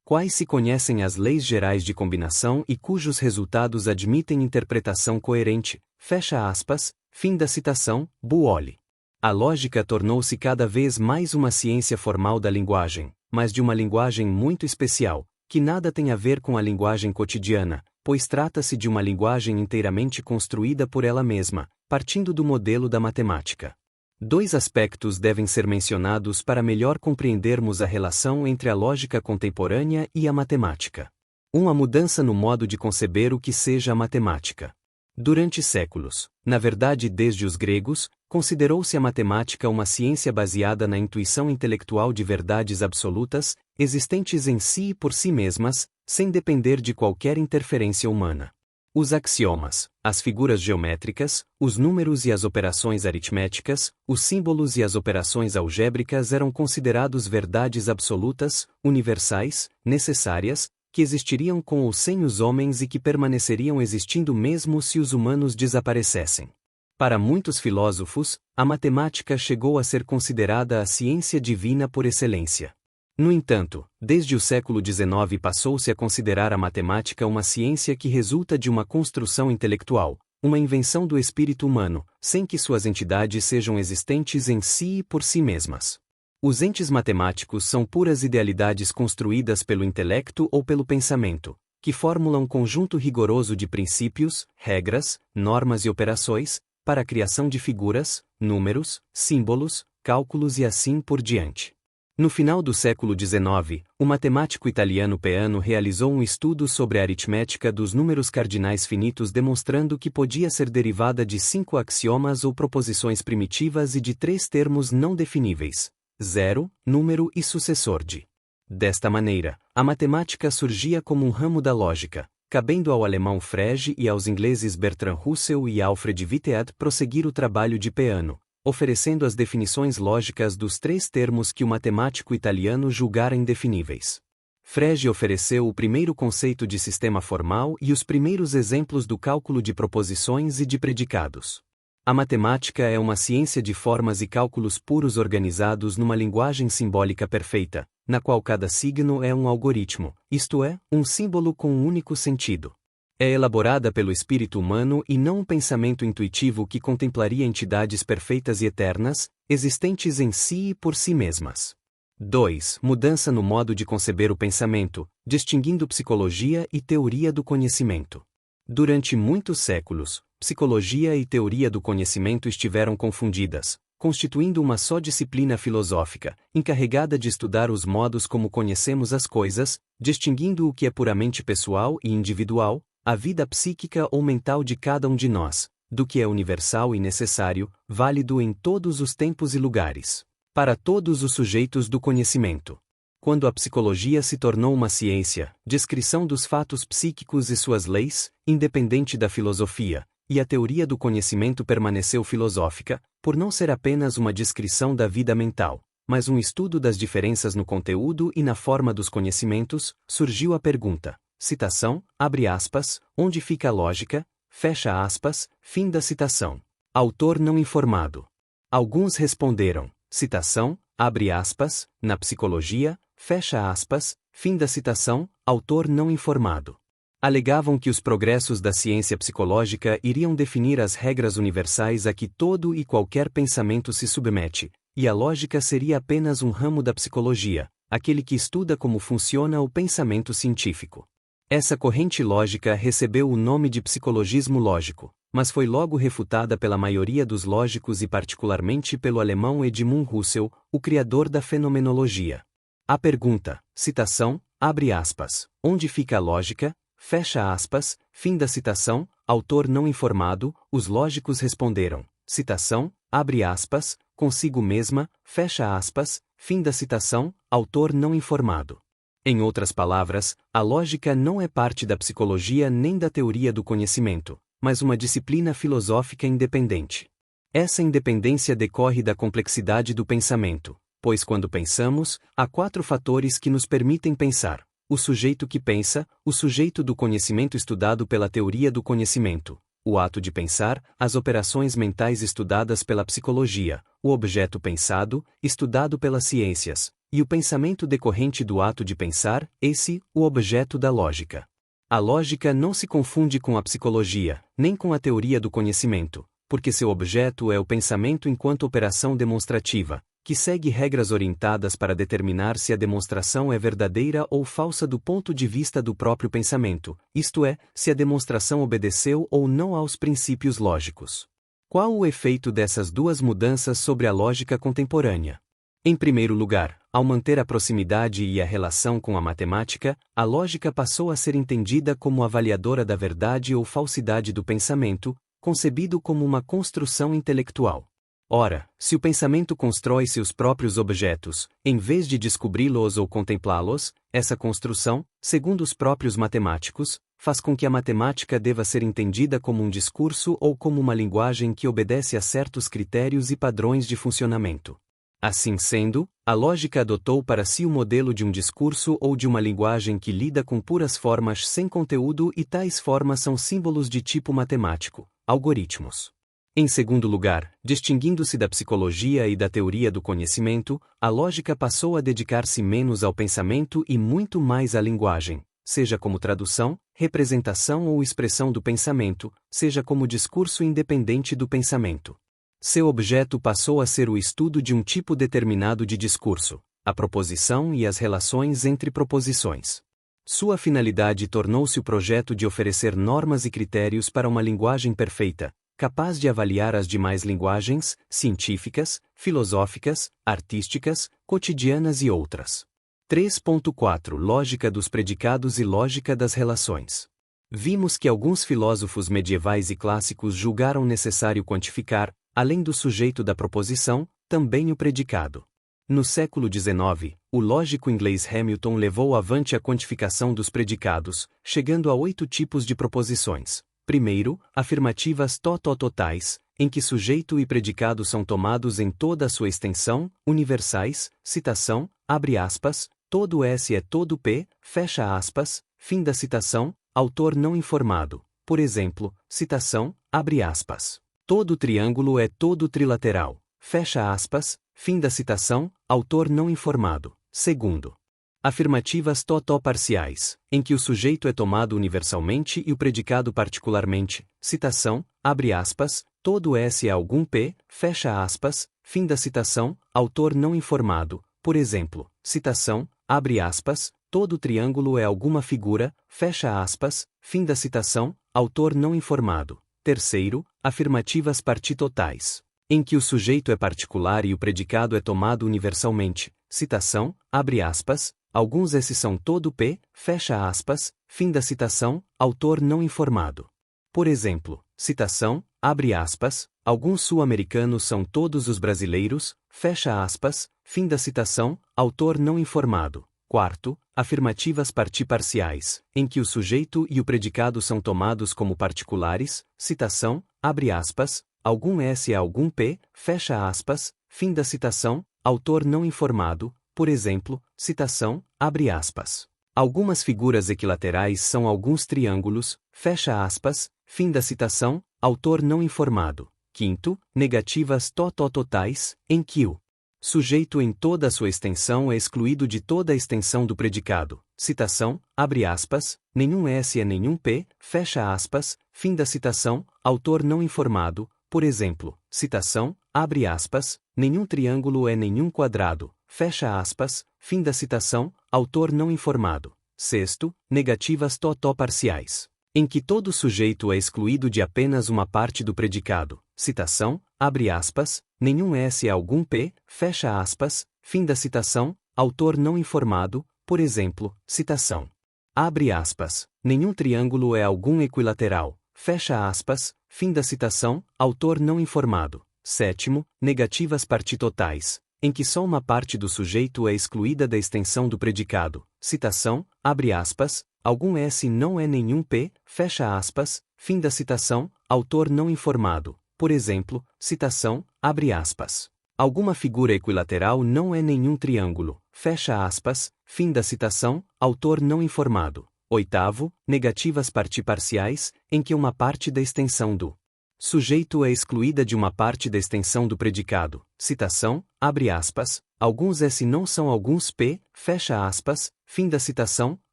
quais se conhecem as leis gerais de combinação e cujos resultados admitem interpretação coerente, fecha aspas, fim da citação, Boole. A lógica tornou-se cada vez mais uma ciência formal da linguagem, mas de uma linguagem muito especial, que nada tem a ver com a linguagem cotidiana, pois trata-se de uma linguagem inteiramente construída por ela mesma, partindo do modelo da matemática. Dois aspectos devem ser mencionados para melhor compreendermos a relação entre a lógica contemporânea e a matemática. A mudança no modo de conceber o que seja a matemática. Durante séculos, na verdade desde os gregos, considerou-se a matemática uma ciência baseada na intuição intelectual de verdades absolutas, existentes em si e por si mesmas, sem depender de qualquer interferência humana. Os axiomas, as figuras geométricas, os números e as operações aritméticas, os símbolos e as operações algébricas eram considerados verdades absolutas, universais, necessárias, que existiriam com ou sem os homens e que permaneceriam existindo mesmo se os humanos desaparecessem. Para muitos filósofos, a matemática chegou a ser considerada a ciência divina por excelência. No entanto, desde o século XIX passou-se a considerar a matemática uma ciência que resulta de uma construção intelectual, uma invenção do espírito humano, sem que suas entidades sejam existentes em si e por si mesmas. Os entes matemáticos são puras idealidades construídas pelo intelecto ou pelo pensamento, que formulam um conjunto rigoroso de princípios, regras, normas e operações, para a criação de figuras, números, símbolos, cálculos e assim por diante. No final do século XIX, o matemático italiano Peano realizou um estudo sobre a aritmética dos números cardinais finitos demonstrando que podia ser derivada de 5 axiomas ou proposições primitivas e de 3 termos não definíveis: zero, número e sucessor de. Desta maneira, a matemática surgia como um ramo da lógica, cabendo ao alemão Frege e aos ingleses Bertrand Russell e Alfred Whitehead prosseguir o trabalho de Peano, oferecendo as definições lógicas dos 3 termos que o matemático italiano julgara indefiníveis. Frege ofereceu o primeiro conceito de sistema formal e os primeiros exemplos do cálculo de proposições e de predicados. A matemática é uma ciência de formas e cálculos puros organizados numa linguagem simbólica perfeita, na qual cada signo é um algoritmo, isto é, um símbolo com um único sentido. É elaborada pelo espírito humano e não um pensamento intuitivo que contemplaria entidades perfeitas e eternas, existentes em si e por si mesmas. 2. Mudança no modo de conceber o pensamento, distinguindo psicologia e teoria do conhecimento. Durante muitos séculos, psicologia e teoria do conhecimento estiveram confundidas, constituindo uma só disciplina filosófica, encarregada de estudar os modos como conhecemos as coisas, distinguindo o que é puramente pessoal e individual, a vida psíquica ou mental de cada um de nós, do que é universal e necessário, válido em todos os tempos e lugares, para todos os sujeitos do conhecimento. Quando a psicologia se tornou uma ciência, descrição dos fatos psíquicos e suas leis, independente da filosofia, e a teoria do conhecimento permaneceu filosófica, por não ser apenas uma descrição da vida mental, mas um estudo das diferenças no conteúdo e na forma dos conhecimentos, surgiu a pergunta, citação, abre aspas, onde fica a lógica, fecha aspas, fim da citação. Autor não informado. Alguns responderam, citação, abre aspas, na psicologia, fecha aspas, fim da citação, autor não informado. Alegavam que os progressos da ciência psicológica iriam definir as regras universais a que todo e qualquer pensamento se submete, e a lógica seria apenas um ramo da psicologia, aquele que estuda como funciona o pensamento científico. Essa corrente lógica recebeu o nome de psicologismo lógico, mas foi logo refutada pela maioria dos lógicos e particularmente pelo alemão Edmund Husserl, o criador da fenomenologia. A pergunta, citação, abre aspas, onde fica a lógica, fecha aspas, fim da citação, autor não informado, os lógicos responderam, citação, abre aspas, consigo mesma, fecha aspas, fim da citação, autor não informado. Em outras palavras, a lógica não é parte da psicologia nem da teoria do conhecimento, mas uma disciplina filosófica independente. Essa independência decorre da complexidade do pensamento, pois quando pensamos, há 4 fatores que nos permitem pensar: o sujeito que pensa, o sujeito do conhecimento estudado pela teoria do conhecimento, o ato de pensar, as operações mentais estudadas pela psicologia, o objeto pensado, estudado pelas ciências, e o pensamento decorrente do ato de pensar, esse, o objeto da lógica. A lógica não se confunde com a psicologia, nem com a teoria do conhecimento, porque seu objeto é o pensamento enquanto operação demonstrativa, que segue regras orientadas para determinar se a demonstração é verdadeira ou falsa do ponto de vista do próprio pensamento, isto é, se a demonstração obedeceu ou não aos princípios lógicos. Qual o efeito dessas duas mudanças sobre a lógica contemporânea? Em primeiro lugar, ao manter a proximidade e a relação com a matemática, a lógica passou a ser entendida como avaliadora da verdade ou falsidade do pensamento, concebido como uma construção intelectual. Ora, se o pensamento constrói seus próprios objetos, em vez de descobri-los ou contemplá-los, essa construção, segundo os próprios matemáticos, faz com que a matemática deva ser entendida como um discurso ou como uma linguagem que obedece a certos critérios e padrões de funcionamento. Assim sendo, a lógica adotou para si o modelo de um discurso ou de uma linguagem que lida com puras formas sem conteúdo e tais formas são símbolos de tipo matemático, algoritmos. Em segundo lugar, distinguindo-se da psicologia e da teoria do conhecimento, a lógica passou a dedicar-se menos ao pensamento e muito mais à linguagem, seja como tradução, representação ou expressão do pensamento, seja como discurso independente do pensamento. Seu objeto passou a ser o estudo de um tipo determinado de discurso, a proposição e as relações entre proposições. Sua finalidade tornou-se o projeto de oferecer normas e critérios para uma linguagem perfeita, capaz de avaliar as demais linguagens, científicas, filosóficas, artísticas, cotidianas e outras. 3.4 Lógica dos predicados e lógica das relações. Vimos que alguns filósofos medievais e clássicos julgaram necessário quantificar, além do sujeito da proposição, também o predicado. No século XIX, o lógico inglês Hamilton levou avante a quantificação dos predicados, chegando a 8 tipos de proposições. Primeiro, afirmativas totais, em que sujeito e predicado são tomados em toda a sua extensão, universais, citação, abre aspas, todo S é todo P, fecha aspas, fim da citação, autor não informado, por exemplo, citação, abre aspas. Todo triângulo é todo trilateral, fecha aspas, fim da citação, autor não informado. Segundo, afirmativas totoparciais, em que o sujeito é tomado universalmente e o predicado particularmente, citação, abre aspas, todo S é algum P, fecha aspas, fim da citação, autor não informado, Por exemplo, citação, abre aspas, todo triângulo é alguma figura, fecha aspas, fim da citação, autor não informado. Terceiro, afirmativas partitotais, em que o sujeito é particular e o predicado é tomado universalmente. Citação, abre aspas, alguns S são todo P, fecha aspas, fim da citação, autor não informado. Por exemplo, citação, abre aspas, alguns sul-americanos são todos os brasileiros, fecha aspas, fim da citação, autor não informado. Quarto, afirmativas partiparciais, em que o sujeito e o predicado são tomados como particulares, citação, abre aspas, algum S é algum P, fecha aspas, fim da citação, autor não informado, por exemplo, citação, abre aspas. Algumas figuras equilaterais são alguns triângulos, fecha aspas, fim da citação, autor não informado. Quinto, negativas totais, em que o sujeito em toda a sua extensão é excluído de toda a extensão do predicado. Citação, abre aspas, nenhum S é nenhum P, fecha aspas, fim da citação, autor não informado, por exemplo, citação, abre aspas, nenhum triângulo é nenhum quadrado, fecha aspas, fim da citação, autor não informado. Sexto, negativas parciais, em que todo sujeito é excluído de apenas uma parte do predicado. Citação, abre aspas, nenhum S é algum P, fecha aspas, fim da citação, autor não informado, por exemplo, citação. Abre aspas, nenhum triângulo é algum equilateral, fecha aspas, fim da citação, autor não informado. Sétimo, negativas partitotais, em que só uma parte do sujeito é excluída da extensão do predicado. Citação, abre aspas, algum S não é nenhum P, fecha aspas, fim da citação, autor não informado. Por exemplo, citação, abre aspas. Alguma figura equilateral não é nenhum triângulo, fecha aspas, fim da citação, autor não informado. Oitavo, negativas partiparciais, em que uma parte da extensão do sujeito é excluída de uma parte da extensão do predicado. Citação, abre aspas, alguns S não são alguns P, fecha aspas, fim da citação,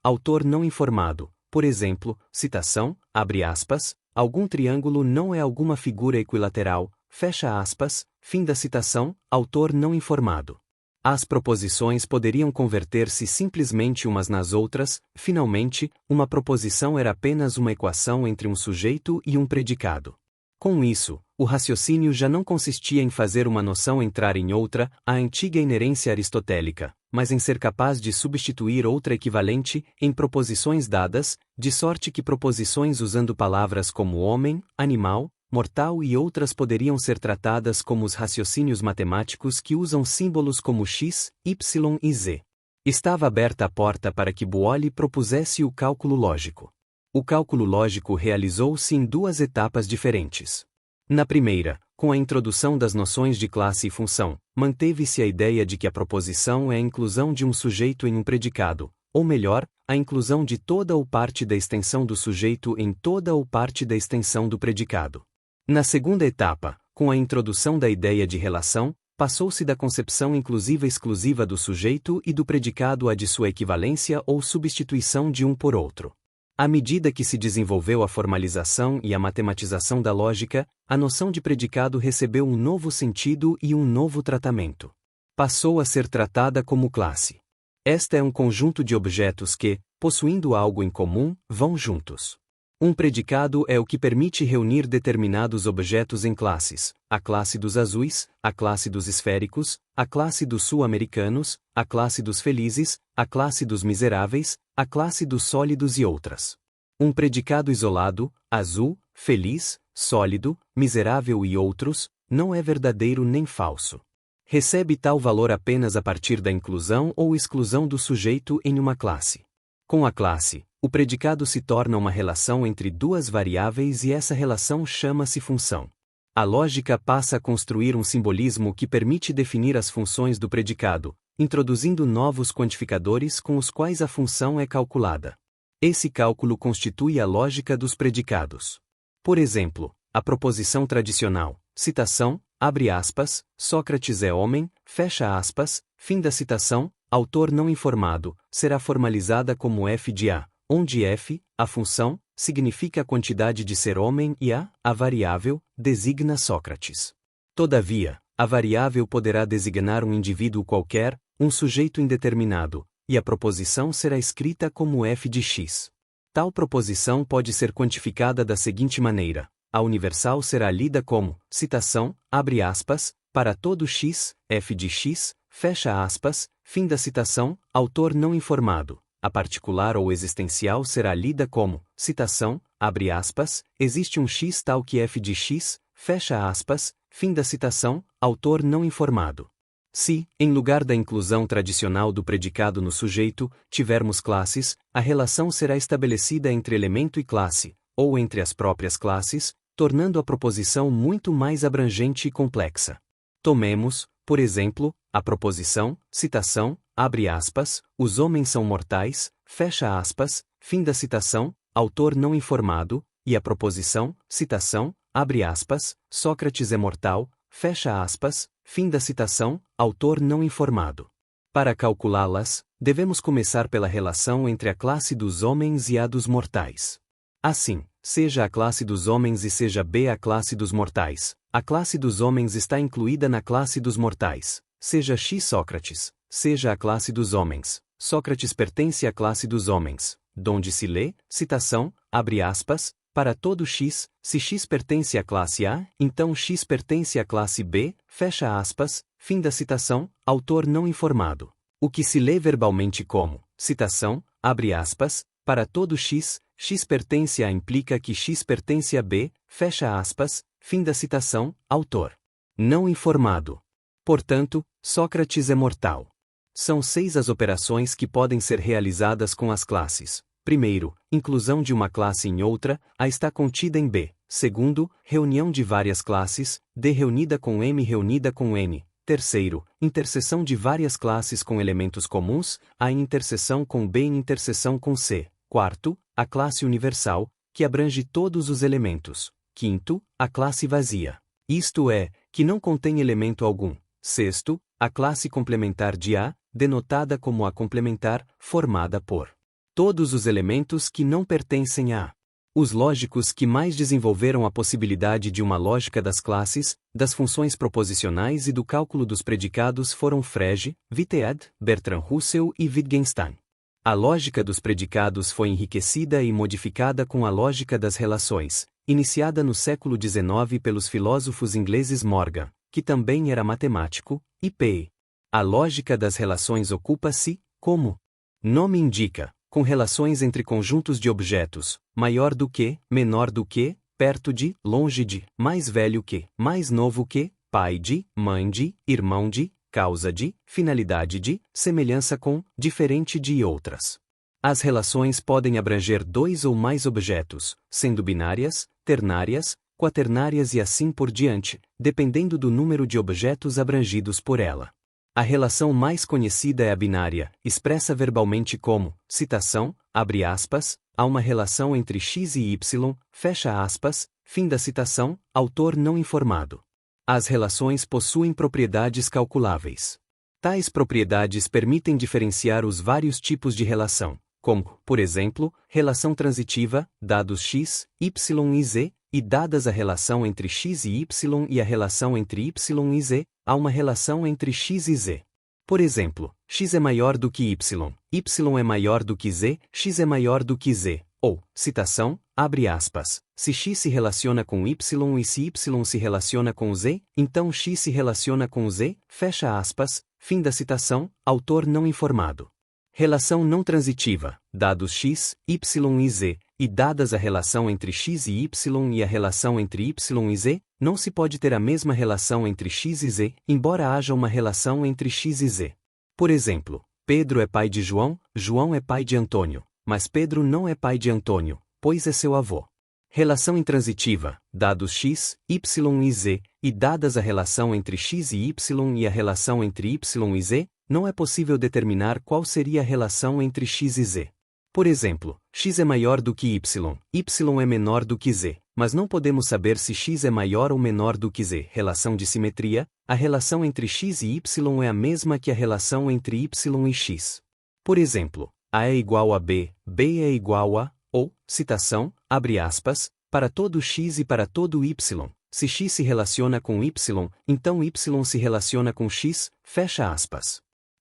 autor não informado. Por exemplo, citação, abre aspas, algum triângulo não é alguma figura equilateral, fecha aspas, fim da citação, autor não informado. As proposições poderiam converter-se simplesmente umas nas outras. Finalmente, uma proposição era apenas uma equação entre um sujeito e um predicado. Com isso, o raciocínio já não consistia em fazer uma noção entrar em outra, a antiga inerência aristotélica, mas em ser capaz de substituir outra equivalente em proposições dadas, de sorte que proposições usando palavras como homem, animal, mortal e outras poderiam ser tratadas como os raciocínios matemáticos que usam símbolos como x, y e z. Estava aberta a porta para que Boole propusesse o cálculo lógico. O cálculo lógico realizou-se em duas etapas diferentes. Na primeira, com a introdução das noções de classe e função, manteve-se a ideia de que a proposição é a inclusão de um sujeito em um predicado, ou melhor, a inclusão de toda ou parte da extensão do sujeito em toda ou parte da extensão do predicado. Na segunda etapa, com a introdução da ideia de relação, passou-se da concepção inclusiva exclusiva do sujeito e do predicado à de sua equivalência ou substituição de um por outro. À medida que se desenvolveu a formalização e a matematização da lógica, a noção de predicado recebeu um novo sentido e um novo tratamento. Passou a ser tratada como classe. Esta é um conjunto de objetos que, possuindo algo em comum, vão juntos. Um predicado é o que permite reunir determinados objetos em classes: a classe dos azuis, a classe dos esféricos, a classe dos sul-americanos, a classe dos felizes, a classe dos miseráveis, a classe dos sólidos e outras. Um predicado isolado, azul, feliz, sólido, miserável e outros, não é verdadeiro nem falso. Recebe tal valor apenas a partir da inclusão ou exclusão do sujeito em uma classe. Com a classe, o predicado se torna uma relação entre duas variáveis e essa relação chama-se função. A lógica passa a construir um simbolismo que permite definir as funções do predicado, introduzindo novos quantificadores com os quais a função é calculada. Esse cálculo constitui a lógica dos predicados. Por exemplo, a proposição tradicional, citação, abre aspas, Sócrates é homem, fecha aspas, fim da citação, autor não informado, será formalizada como f de A, onde f, a função, significa a quantidade de ser homem e a variável, designa Sócrates. Todavia, a variável poderá designar um indivíduo qualquer, um sujeito indeterminado, e a proposição será escrita como f de x. Tal proposição pode ser quantificada da seguinte maneira: a universal será lida como, citação, abre aspas, para todo x, f de x, fecha aspas, fim da citação, autor não informado. A particular ou existencial será lida como, citação, abre aspas, existe um x tal que f de x, fecha aspas, fim da citação, autor não informado. Se, em lugar da inclusão tradicional do predicado no sujeito, tivermos classes, a relação será estabelecida entre elemento e classe, ou entre as próprias classes, tornando a proposição muito mais abrangente e complexa. Tomemos, por exemplo, a proposição, citação, abre aspas, os homens são mortais, fecha aspas, fim da citação, autor não informado, e a proposição, citação, abre aspas, Sócrates é mortal, fecha aspas, fim da citação, autor não informado. Para calculá-las, devemos começar pela relação entre a classe dos homens e a dos mortais. Assim, seja a classe dos homens e seja B a classe dos mortais, a classe dos homens está incluída na classe dos mortais, seja X Sócrates, seja a classe dos homens, Sócrates pertence à classe dos homens, donde se lê, citação, abre aspas, para todo X, se X pertence à classe A, então X pertence à classe B, fecha aspas, fim da citação, autor não informado. O que se lê verbalmente como, citação, abre aspas, para todo X, X pertence a implica que X pertence a B, fecha aspas, fim da citação, autor não informado. Portanto, Sócrates é mortal. São 6 as operações que podem ser realizadas com as classes. Primeiro, inclusão de uma classe em outra, A está contida em B. Segundo, reunião de várias classes, D reunida com M reunida com N. Terceiro, interseção de várias classes com elementos comuns, A em interseção com B em interseção com C. Quarto, a classe universal, que abrange todos os elementos. Quinto, a classe vazia. Isto é, que não contém elemento algum. Sexto, a classe complementar de A, denotada como A complementar, formada por todos os elementos que não pertencem a. Os lógicos que mais desenvolveram a possibilidade de uma lógica das classes, das funções proposicionais e do cálculo dos predicados foram Frege, Whitehead, Bertrand Russell e Wittgenstein. A lógica dos predicados foi enriquecida e modificada com a lógica das relações, iniciada no século XIX pelos filósofos ingleses Morgan, que também era matemático, e P. A lógica das relações ocupa-se, como nome indica, com relações entre conjuntos de objetos, maior do que, menor do que, perto de, longe de, mais velho que, mais novo que, pai de, mãe de, irmão de, causa de, finalidade de, semelhança com, diferente de e outras. As relações podem abranger 2 ou mais objetos, sendo binárias, ternárias, quaternárias e assim por diante, dependendo do número de objetos abrangidos por ela. A relação mais conhecida é a binária, expressa verbalmente como, citação, abre aspas, há uma relação entre x e y, fecha aspas, fim da citação, autor não informado. As relações possuem propriedades calculáveis. Tais propriedades permitem diferenciar os vários tipos de relação, como, por exemplo, relação transitiva, dados x, y e z, e dadas a relação entre x e y e a relação entre y e z, há uma relação entre x e z. Por exemplo, x é maior do que y é maior do que z, x é maior do que z, ou, citação, abre aspas, se x se relaciona com y e se y se relaciona com z, então x se relaciona com z, fecha aspas, fim da citação, autor não informado. Relação não transitiva, dados x, y e z, e dadas a relação entre x e y e a relação entre y e z, não se pode ter a mesma relação entre x e z, embora haja uma relação entre x e z. Por exemplo, Pedro é pai de João, João é pai de Antônio, mas Pedro não é pai de Antônio, pois é seu avô. Relação intransitiva, dados x, y e z, e dadas a relação entre x e y e a relação entre y e z, não é possível determinar qual seria a relação entre x e z. Por exemplo, x é maior do que y é menor do que z, mas não podemos saber se x é maior ou menor do que z. Relação de simetria, a relação entre x e y é a mesma que a relação entre y e x. Por exemplo, A é igual a B, B é igual a, ou, citação, abre aspas, para todo x e para todo y. Se x se relaciona com y, então y se relaciona com x, fecha aspas.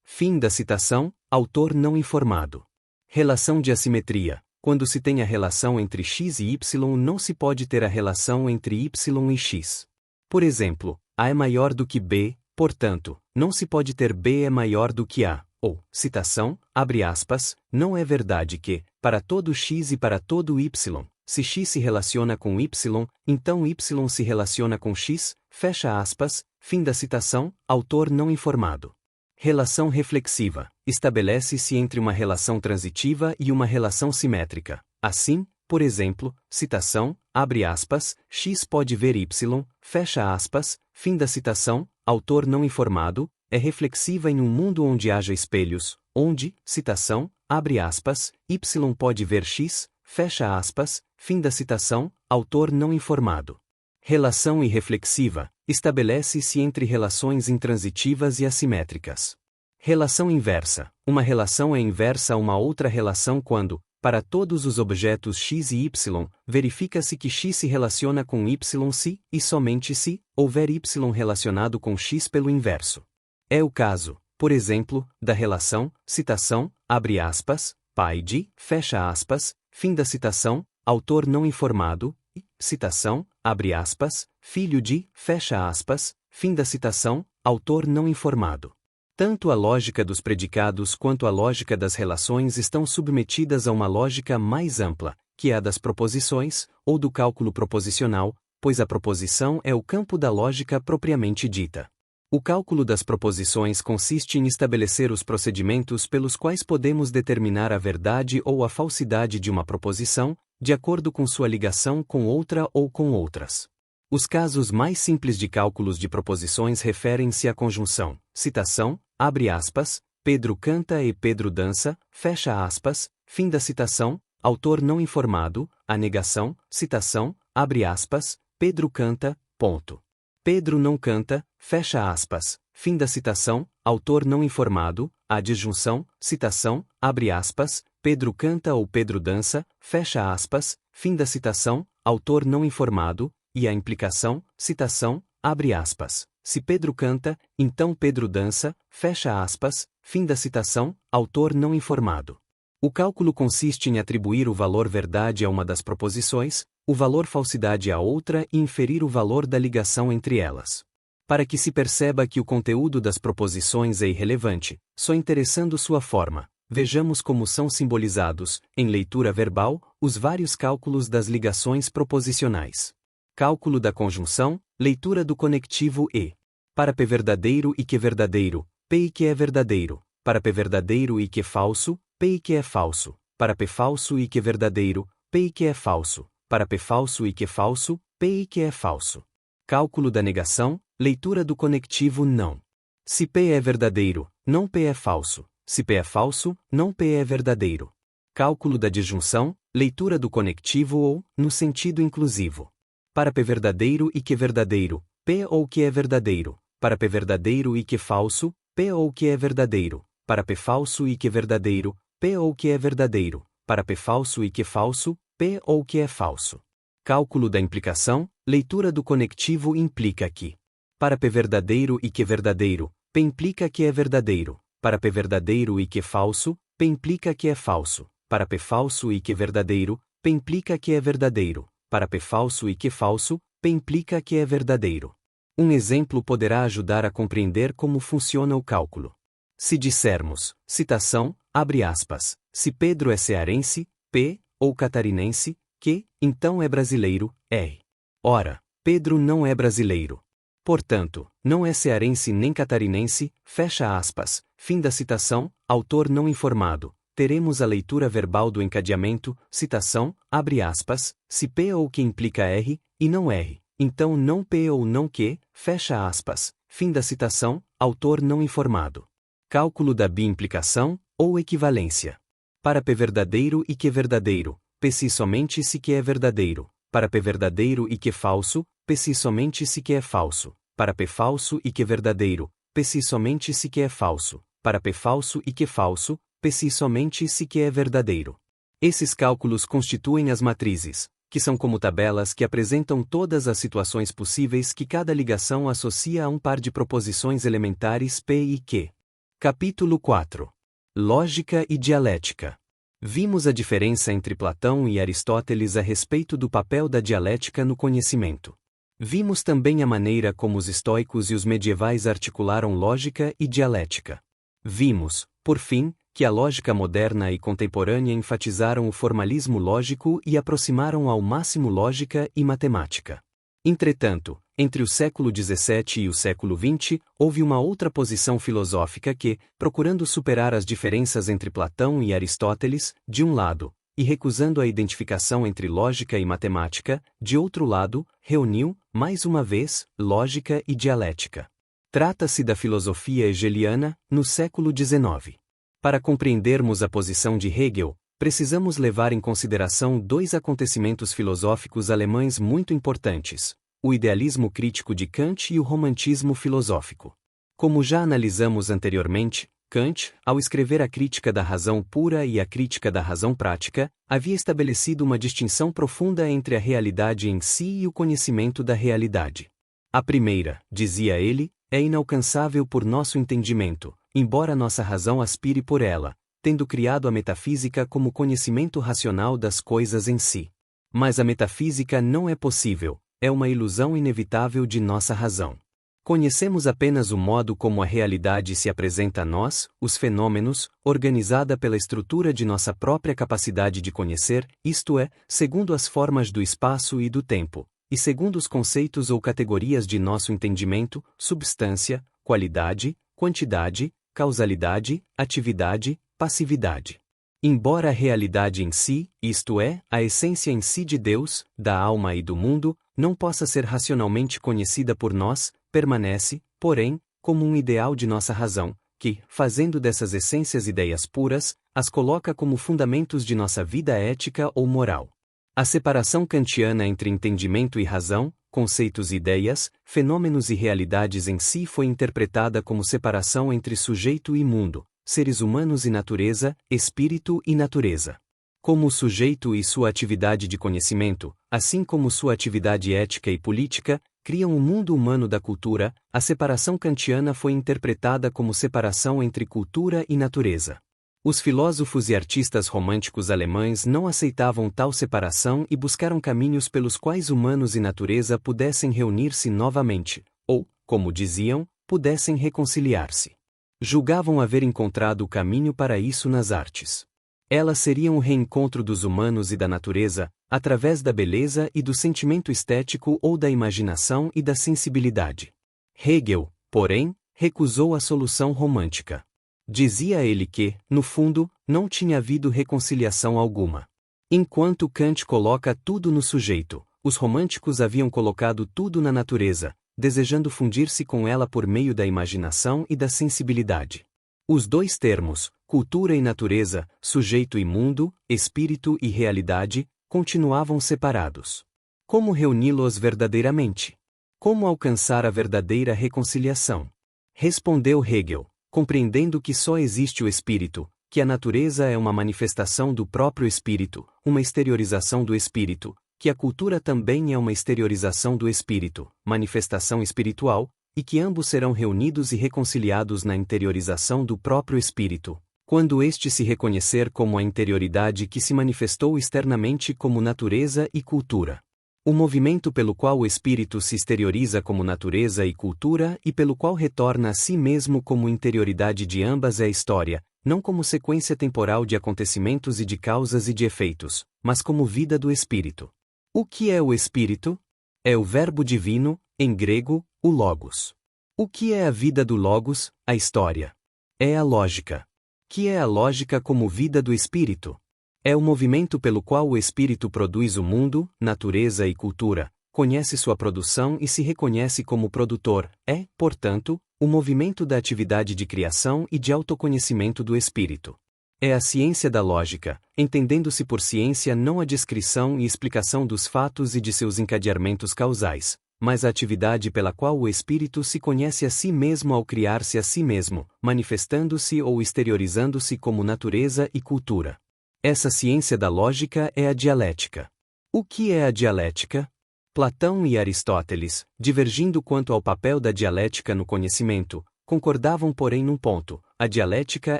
Fim da citação, autor não informado. Relação de assimetria. Quando se tem a relação entre x e y, não se pode ter a relação entre y e x. Por exemplo, A é maior do que B, portanto, não se pode ter B é maior do que A. Ou, citação, abre aspas, não é verdade que, para todo x e para todo y, se x se relaciona com y, então y se relaciona com x, fecha aspas, fim da citação, autor não informado. Relação reflexiva. Estabelece-se entre uma relação transitiva e uma relação simétrica. Assim, por exemplo, citação, abre aspas, x pode ver y, fecha aspas, fim da citação, autor não informado, é reflexiva em um mundo onde haja espelhos, onde, citação, abre aspas, y pode ver x, fecha aspas, fim da citação, autor não informado. Relação irreflexiva. Estabelece-se entre relações intransitivas e assimétricas. Relação inversa. Uma relação é inversa a uma outra relação quando, para todos os objetos x e y, verifica-se que x se relaciona com y se, e somente se, houver y relacionado com x pelo inverso. É o caso, por exemplo, da relação, citação, abre aspas, pai de, fecha aspas, fim da citação, autor não informado, e, citação, abre aspas, filho de, fecha aspas, fim da citação, autor não informado. Tanto a lógica dos predicados quanto a lógica das relações estão submetidas a uma lógica mais ampla, que é a das proposições, ou do cálculo proposicional, pois a proposição é o campo da lógica propriamente dita. O cálculo das proposições consiste em estabelecer os procedimentos pelos quais podemos determinar a verdade ou a falsidade de uma proposição, de acordo com sua ligação com outra ou com outras. Os casos mais simples de cálculos de proposições referem-se à conjunção, citação, abre aspas, Pedro canta e Pedro dança, fecha aspas, fim da citação, autor não informado, a negação, citação, abre aspas, Pedro canta, ponto. Pedro não canta, fecha aspas, fim da citação, autor não informado, a disjunção, citação, abre aspas, Pedro canta ou Pedro dança, fecha aspas, fim da citação, autor não informado, e a implicação, citação, abre aspas. Se Pedro canta, então Pedro dança, fecha aspas, fim da citação, autor não informado. O cálculo consiste em atribuir o valor verdade a uma das proposições, o valor falsidade a outra e inferir o valor da ligação entre elas. Para que se perceba que o conteúdo das proposições é irrelevante, só interessando sua forma, vejamos como são simbolizados, em leitura verbal, os vários cálculos das ligações proposicionais. Cálculo da conjunção, leitura do conectivo e. Para P verdadeiro e Q verdadeiro, P e Q é verdadeiro. Para P verdadeiro e Q falso, P e Q é falso. Para P falso e Q verdadeiro, P e Q é falso. Para P falso e Q falso, P e Q é falso. Cálculo da negação, leitura do conectivo não. Se P é verdadeiro, não P é falso. Se P é falso, não P é verdadeiro. Cálculo da disjunção, leitura do conectivo ou, no sentido inclusivo. Para P verdadeiro e Q verdadeiro, P ou Q é verdadeiro. Para P verdadeiro e Q falso, P ou Q é verdadeiro. Para P falso e Q verdadeiro, P ou Q é verdadeiro. Para P falso e Q falso, P ou Q é falso. Cálculo da implicação, leitura do conectivo implica que. Para P verdadeiro e Q verdadeiro, P implica que é verdadeiro. Para P verdadeiro e Q falso, P implica que é falso. Para P falso e Q verdadeiro, P implica que é verdadeiro. Para P falso e Q falso, P implica que é verdadeiro. Um exemplo poderá ajudar a compreender como funciona o cálculo. Se dissermos, citação, abre aspas, se Pedro é cearense, P, ou catarinense, Q, então é brasileiro, R. Ora, Pedro não é brasileiro. Portanto, não é cearense nem catarinense, fecha aspas, fim da citação, autor não informado. Teremos a leitura verbal do encadeamento, citação, abre aspas, se P ou Q implica R, e não R, então não P ou não Q, fecha aspas, fim da citação, autor não informado. Cálculo da bi-implicação, ou equivalência. Para P verdadeiro e Q verdadeiro, P se somente se Q é verdadeiro. Para P verdadeiro e Q falso, P se somente se Q é falso. Para P falso e Q verdadeiro, P se somente se Q é falso. Para P falso e Q falso, P se somente se Q é verdadeiro. Esses cálculos constituem as matrizes, que são como tabelas que apresentam todas as situações possíveis que cada ligação associa a um par de proposições elementares P e Q. Capítulo 4. Lógica e dialética. Vimos a diferença entre Platão e Aristóteles a respeito do papel da dialética no conhecimento. Vimos também a maneira como os estoicos e os medievais articularam lógica e dialética. Vimos, por fim, que a lógica moderna e contemporânea enfatizaram o formalismo lógico e aproximaram ao máximo lógica e matemática. Entretanto, entre o século XVII e o século XX, houve uma outra posição filosófica que, procurando superar as diferenças entre Platão e Aristóteles, de um lado, e recusando a identificação entre lógica e matemática, de outro lado, reuniu, mais uma vez, lógica e dialética. Trata-se da filosofia hegeliana, no século XIX. Para compreendermos a posição de Hegel, precisamos levar em consideração dois acontecimentos filosóficos alemães muito importantes: o idealismo crítico de Kant e o romantismo filosófico. Como já analisamos anteriormente, Kant, ao escrever a Crítica da Razão Pura e a Crítica da Razão Prática, havia estabelecido uma distinção profunda entre a realidade em si e o conhecimento da realidade. A primeira, dizia ele, é inalcançável por nosso entendimento, embora nossa razão aspire por ela, tendo criado a metafísica como conhecimento racional das coisas em si. Mas a metafísica não é possível, é uma ilusão inevitável de nossa razão. Conhecemos apenas o modo como a realidade se apresenta a nós, os fenômenos, organizada pela estrutura de nossa própria capacidade de conhecer, isto é, segundo as formas do espaço e do tempo, e segundo os conceitos ou categorias de nosso entendimento, substância, qualidade, quantidade, causalidade, atividade, passividade. Embora a realidade em si, isto é, a essência em si de Deus, da alma e do mundo, não possa ser racionalmente conhecida por nós, permanece, porém, como um ideal de nossa razão, que, fazendo dessas essências ideias puras, as coloca como fundamentos de nossa vida ética ou moral. A separação kantiana entre entendimento e razão, conceitos e ideias, fenômenos e realidades em si foi interpretada como separação entre sujeito e mundo, seres humanos e natureza, espírito e natureza. Como o sujeito e sua atividade de conhecimento, assim como sua atividade ética e política, criam o mundo humano da cultura, a separação kantiana foi interpretada como separação entre cultura e natureza. Os filósofos e artistas românticos alemães não aceitavam tal separação e buscaram caminhos pelos quais humanos e natureza pudessem reunir-se novamente, ou, como diziam, pudessem reconciliar-se. Julgavam haver encontrado o caminho para isso nas artes. Elas seriam o reencontro dos humanos e da natureza, através da beleza e do sentimento estético ou da imaginação e da sensibilidade. Hegel, porém, recusou a solução romântica. Dizia ele que, no fundo, não tinha havido reconciliação alguma. Enquanto Kant coloca tudo no sujeito, os românticos haviam colocado tudo na natureza, desejando fundir-se com ela por meio da imaginação e da sensibilidade. Os dois termos, cultura e natureza, sujeito e mundo, espírito e realidade, continuavam separados. Como reuni-los verdadeiramente? Como alcançar a verdadeira reconciliação? Respondeu Hegel, compreendendo que só existe o espírito, que a natureza é uma manifestação do próprio espírito, uma exteriorização do espírito, que a cultura também é uma exteriorização do espírito, manifestação espiritual, e que ambos serão reunidos e reconciliados na interiorização do próprio espírito, quando este se reconhecer como a interioridade que se manifestou externamente como natureza e cultura. O movimento pelo qual o espírito se exterioriza como natureza e cultura e pelo qual retorna a si mesmo como interioridade de ambas é a história, não como sequência temporal de acontecimentos e de causas e de efeitos, mas como vida do espírito. O que é o espírito? É o verbo divino, em grego, o logos. O que é a vida do logos? A história. É a lógica. Que é a lógica como vida do espírito? É o movimento pelo qual o espírito produz o mundo, natureza e cultura, conhece sua produção e se reconhece como produtor, é, portanto, o movimento da atividade de criação e de autoconhecimento do espírito. É a ciência da lógica, entendendo-se por ciência não a descrição e explicação dos fatos e de seus encadeamentos causais, mas a atividade pela qual o espírito se conhece a si mesmo ao criar-se a si mesmo, manifestando-se ou exteriorizando-se como natureza e cultura. Essa ciência da lógica é a dialética. O que é a dialética? Platão e Aristóteles, divergindo quanto ao papel da dialética no conhecimento, concordavam porém num ponto: a dialética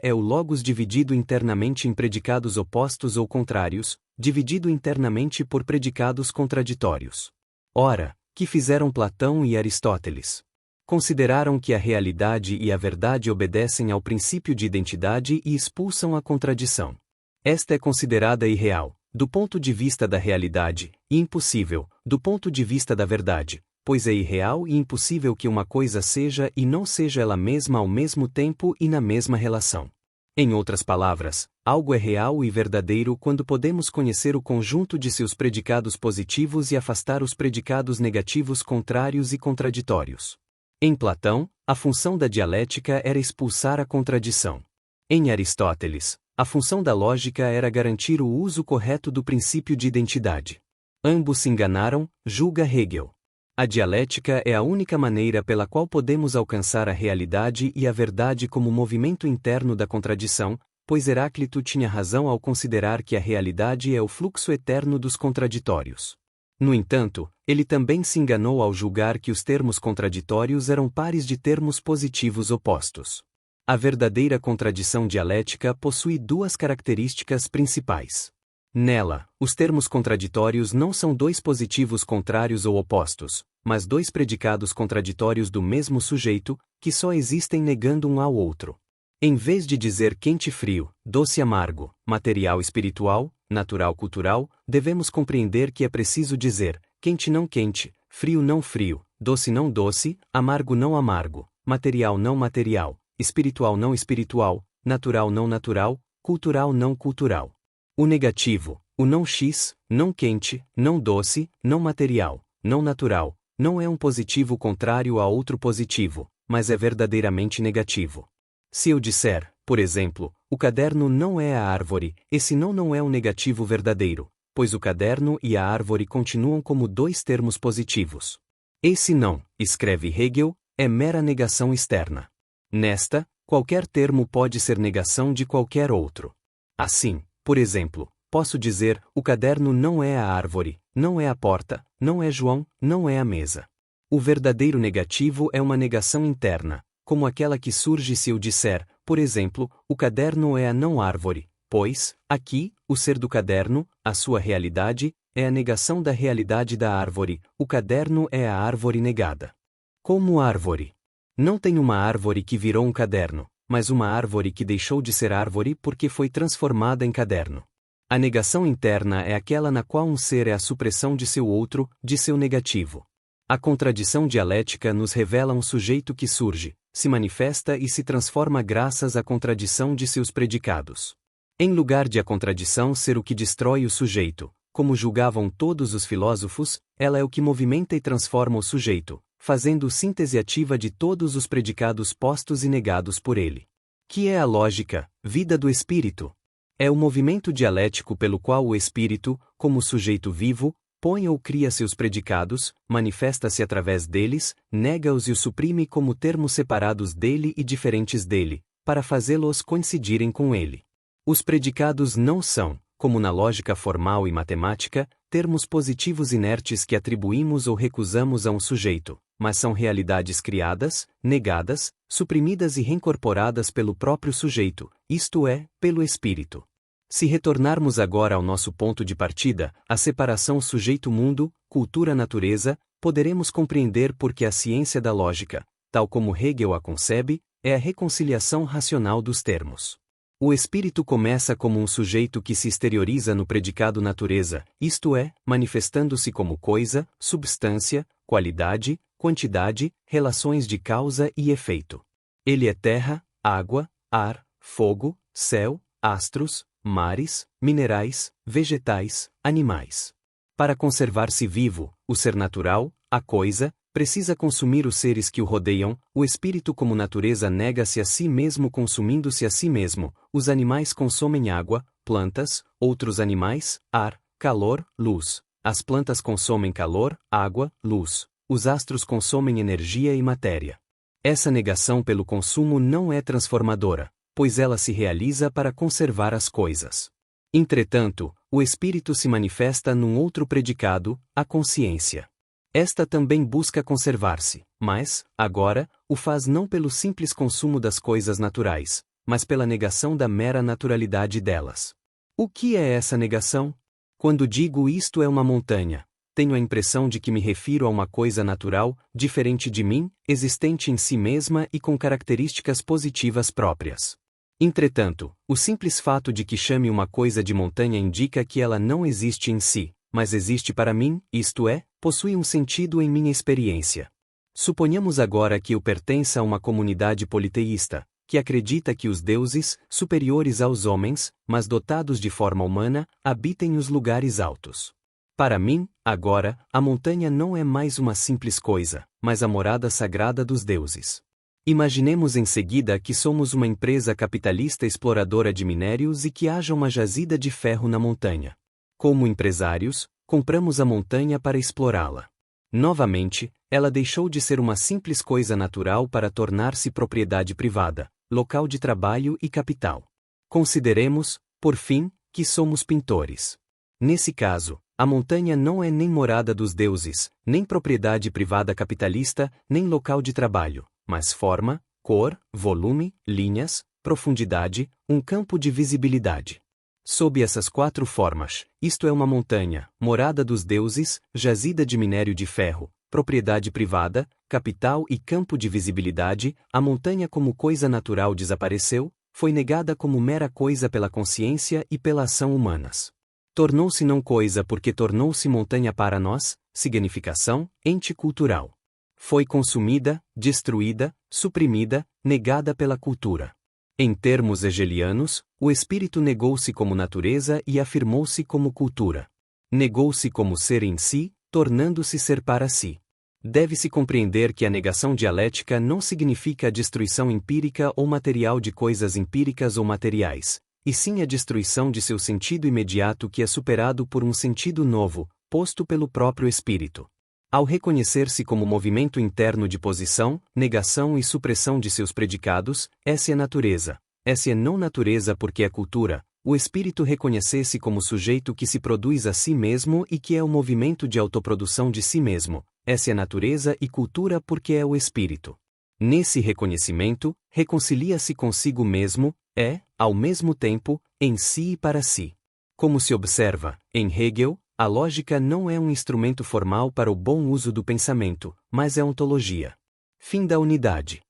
é o logos dividido internamente em predicados opostos ou contrários, dividido internamente por predicados contraditórios. Ora, que fizeram Platão e Aristóteles? Consideraram que a realidade e a verdade obedecem ao princípio de identidade e expulsam a contradição. Esta é considerada irreal, do ponto de vista da realidade, e impossível, do ponto de vista da verdade, pois é irreal e impossível que uma coisa seja e não seja ela mesma ao mesmo tempo e na mesma relação. Em outras palavras, algo é real e verdadeiro quando podemos conhecer o conjunto de seus predicados positivos e afastar os predicados negativos contrários e contraditórios. Em Platão, a função da dialética era expulsar a contradição. Em Aristóteles, a função da lógica era garantir o uso correto do princípio de identidade. Ambos se enganaram, julga Hegel. A dialética é a única maneira pela qual podemos alcançar a realidade e a verdade como movimento interno da contradição, pois Heráclito tinha razão ao considerar que a realidade é o fluxo eterno dos contraditórios. No entanto, ele também se enganou ao julgar que os termos contraditórios eram pares de termos positivos opostos. A verdadeira contradição dialética possui duas características principais. Nela, os termos contraditórios não são dois positivos contrários ou opostos, mas dois predicados contraditórios do mesmo sujeito, que só existem negando um ao outro. Em vez de dizer quente e frio, doce e amargo, material espiritual, natural cultural, devemos compreender que é preciso dizer quente não quente, frio não frio, doce não doce, amargo não amargo, material não material, espiritual não espiritual, natural não natural, cultural não cultural. O negativo, o não x, não quente, não doce, não material, não natural, não é um positivo contrário a outro positivo, mas é verdadeiramente negativo. Se eu disser, por exemplo, o caderno não é a árvore, esse não é um negativo verdadeiro, pois o caderno e a árvore continuam como dois termos positivos. Esse não, escreve Hegel, é mera negação externa. Nesta, qualquer termo pode ser negação de qualquer outro. Assim, por exemplo, posso dizer, o caderno não é a árvore, não é a porta, não é João, não é a mesa. O verdadeiro negativo é uma negação interna, como aquela que surge se eu disser, por exemplo, o caderno é a não árvore, pois, aqui, o ser do caderno, a sua realidade, é a negação da realidade da árvore, o caderno é a árvore negada. Como árvore. Não tem uma árvore que virou um caderno, mas uma árvore que deixou de ser árvore porque foi transformada em caderno. A negação interna é aquela na qual um ser é a supressão de seu outro, de seu negativo. A contradição dialética nos revela um sujeito que surge, se manifesta e se transforma graças à contradição de seus predicados. Em lugar de a contradição ser o que destrói o sujeito, como julgavam todos os filósofos, ela é o que movimenta e transforma o sujeito, fazendo síntese ativa de todos os predicados postos e negados por ele. Que é a lógica, vida do espírito? É o movimento dialético pelo qual o espírito, como sujeito vivo, põe ou cria seus predicados, manifesta-se através deles, nega-os e os suprime como termos separados dele e diferentes dele, para fazê-los coincidirem com ele. Os predicados não são, como na lógica formal e matemática, termos positivos inertes que atribuímos ou recusamos a um sujeito, mas são realidades criadas, negadas, suprimidas e reincorporadas pelo próprio sujeito, isto é, pelo espírito. Se retornarmos agora ao nosso ponto de partida, a separação sujeito-mundo, cultura-natureza, poderemos compreender por que a ciência da lógica, tal como Hegel a concebe, é a reconciliação racional dos termos. O espírito começa como um sujeito que se exterioriza no predicado natureza, isto é, manifestando-se como coisa, substância, qualidade, quantidade, relações de causa e efeito. Ele é terra, água, ar, fogo, céu, astros, mares, minerais, vegetais, animais. Para conservar-se vivo, o ser natural, a coisa, precisa consumir os seres que o rodeiam, o espírito como natureza nega-se a si mesmo consumindo-se a si mesmo, os animais consomem água, plantas, outros animais, ar, calor, luz. As plantas consomem calor, água, luz. Os astros consomem energia e matéria. Essa negação pelo consumo não é transformadora, pois ela se realiza para conservar as coisas. Entretanto, o espírito se manifesta num outro predicado, a consciência. Esta também busca conservar-se, mas, agora, o faz não pelo simples consumo das coisas naturais, mas pela negação da mera naturalidade delas. O que é essa negação? Quando digo isto é uma montanha, tenho a impressão de que me refiro a uma coisa natural, diferente de mim, existente em si mesma e com características positivas próprias. Entretanto, o simples fato de que chame uma coisa de montanha indica que ela não existe em si, mas existe para mim, isto é, possui um sentido em minha experiência. Suponhamos agora que eu pertença a uma comunidade politeísta, que acredita que os deuses, superiores aos homens, mas dotados de forma humana, habitem os lugares altos. Para mim, agora, a montanha não é mais uma simples coisa, mas a morada sagrada dos deuses. Imaginemos em seguida que somos uma empresa capitalista exploradora de minérios e que haja uma jazida de ferro na montanha. Como empresários, compramos a montanha para explorá-la. Novamente, ela deixou de ser uma simples coisa natural para tornar-se propriedade privada, local de trabalho e capital. Consideremos, por fim, que somos pintores. Nesse caso, a montanha não é nem morada dos deuses, nem propriedade privada capitalista, nem local de trabalho, mas forma, cor, volume, linhas, profundidade, um campo de visibilidade. Sob essas 4 formas, isto é uma montanha, morada dos deuses, jazida de minério de ferro, propriedade privada, capital e campo de visibilidade, a montanha como coisa natural desapareceu, foi negada como mera coisa pela consciência e pela ação humanas. Tornou-se não coisa porque tornou-se montanha para nós, significação, ente cultural. Foi consumida, destruída, suprimida, negada pela cultura. Em termos hegelianos, o espírito negou-se como natureza e afirmou-se como cultura. Negou-se como ser em si, tornando-se ser para si. Deve-se compreender que a negação dialética não significa a destruição empírica ou material de coisas empíricas ou materiais, e sim a destruição de seu sentido imediato que é superado por um sentido novo, posto pelo próprio espírito. Ao reconhecer-se como movimento interno de posição, negação e supressão de seus predicados, essa é natureza. Essa é não natureza porque é cultura, o espírito reconhecer-se como sujeito que se produz a si mesmo e que é o movimento de autoprodução de si mesmo, essa é natureza e cultura porque é o espírito. Nesse reconhecimento, reconcilia-se consigo mesmo, ao mesmo tempo, em si e para si. Como se observa, em Hegel, a lógica não é um instrumento formal para o bom uso do pensamento, mas é ontologia. Fim da unidade.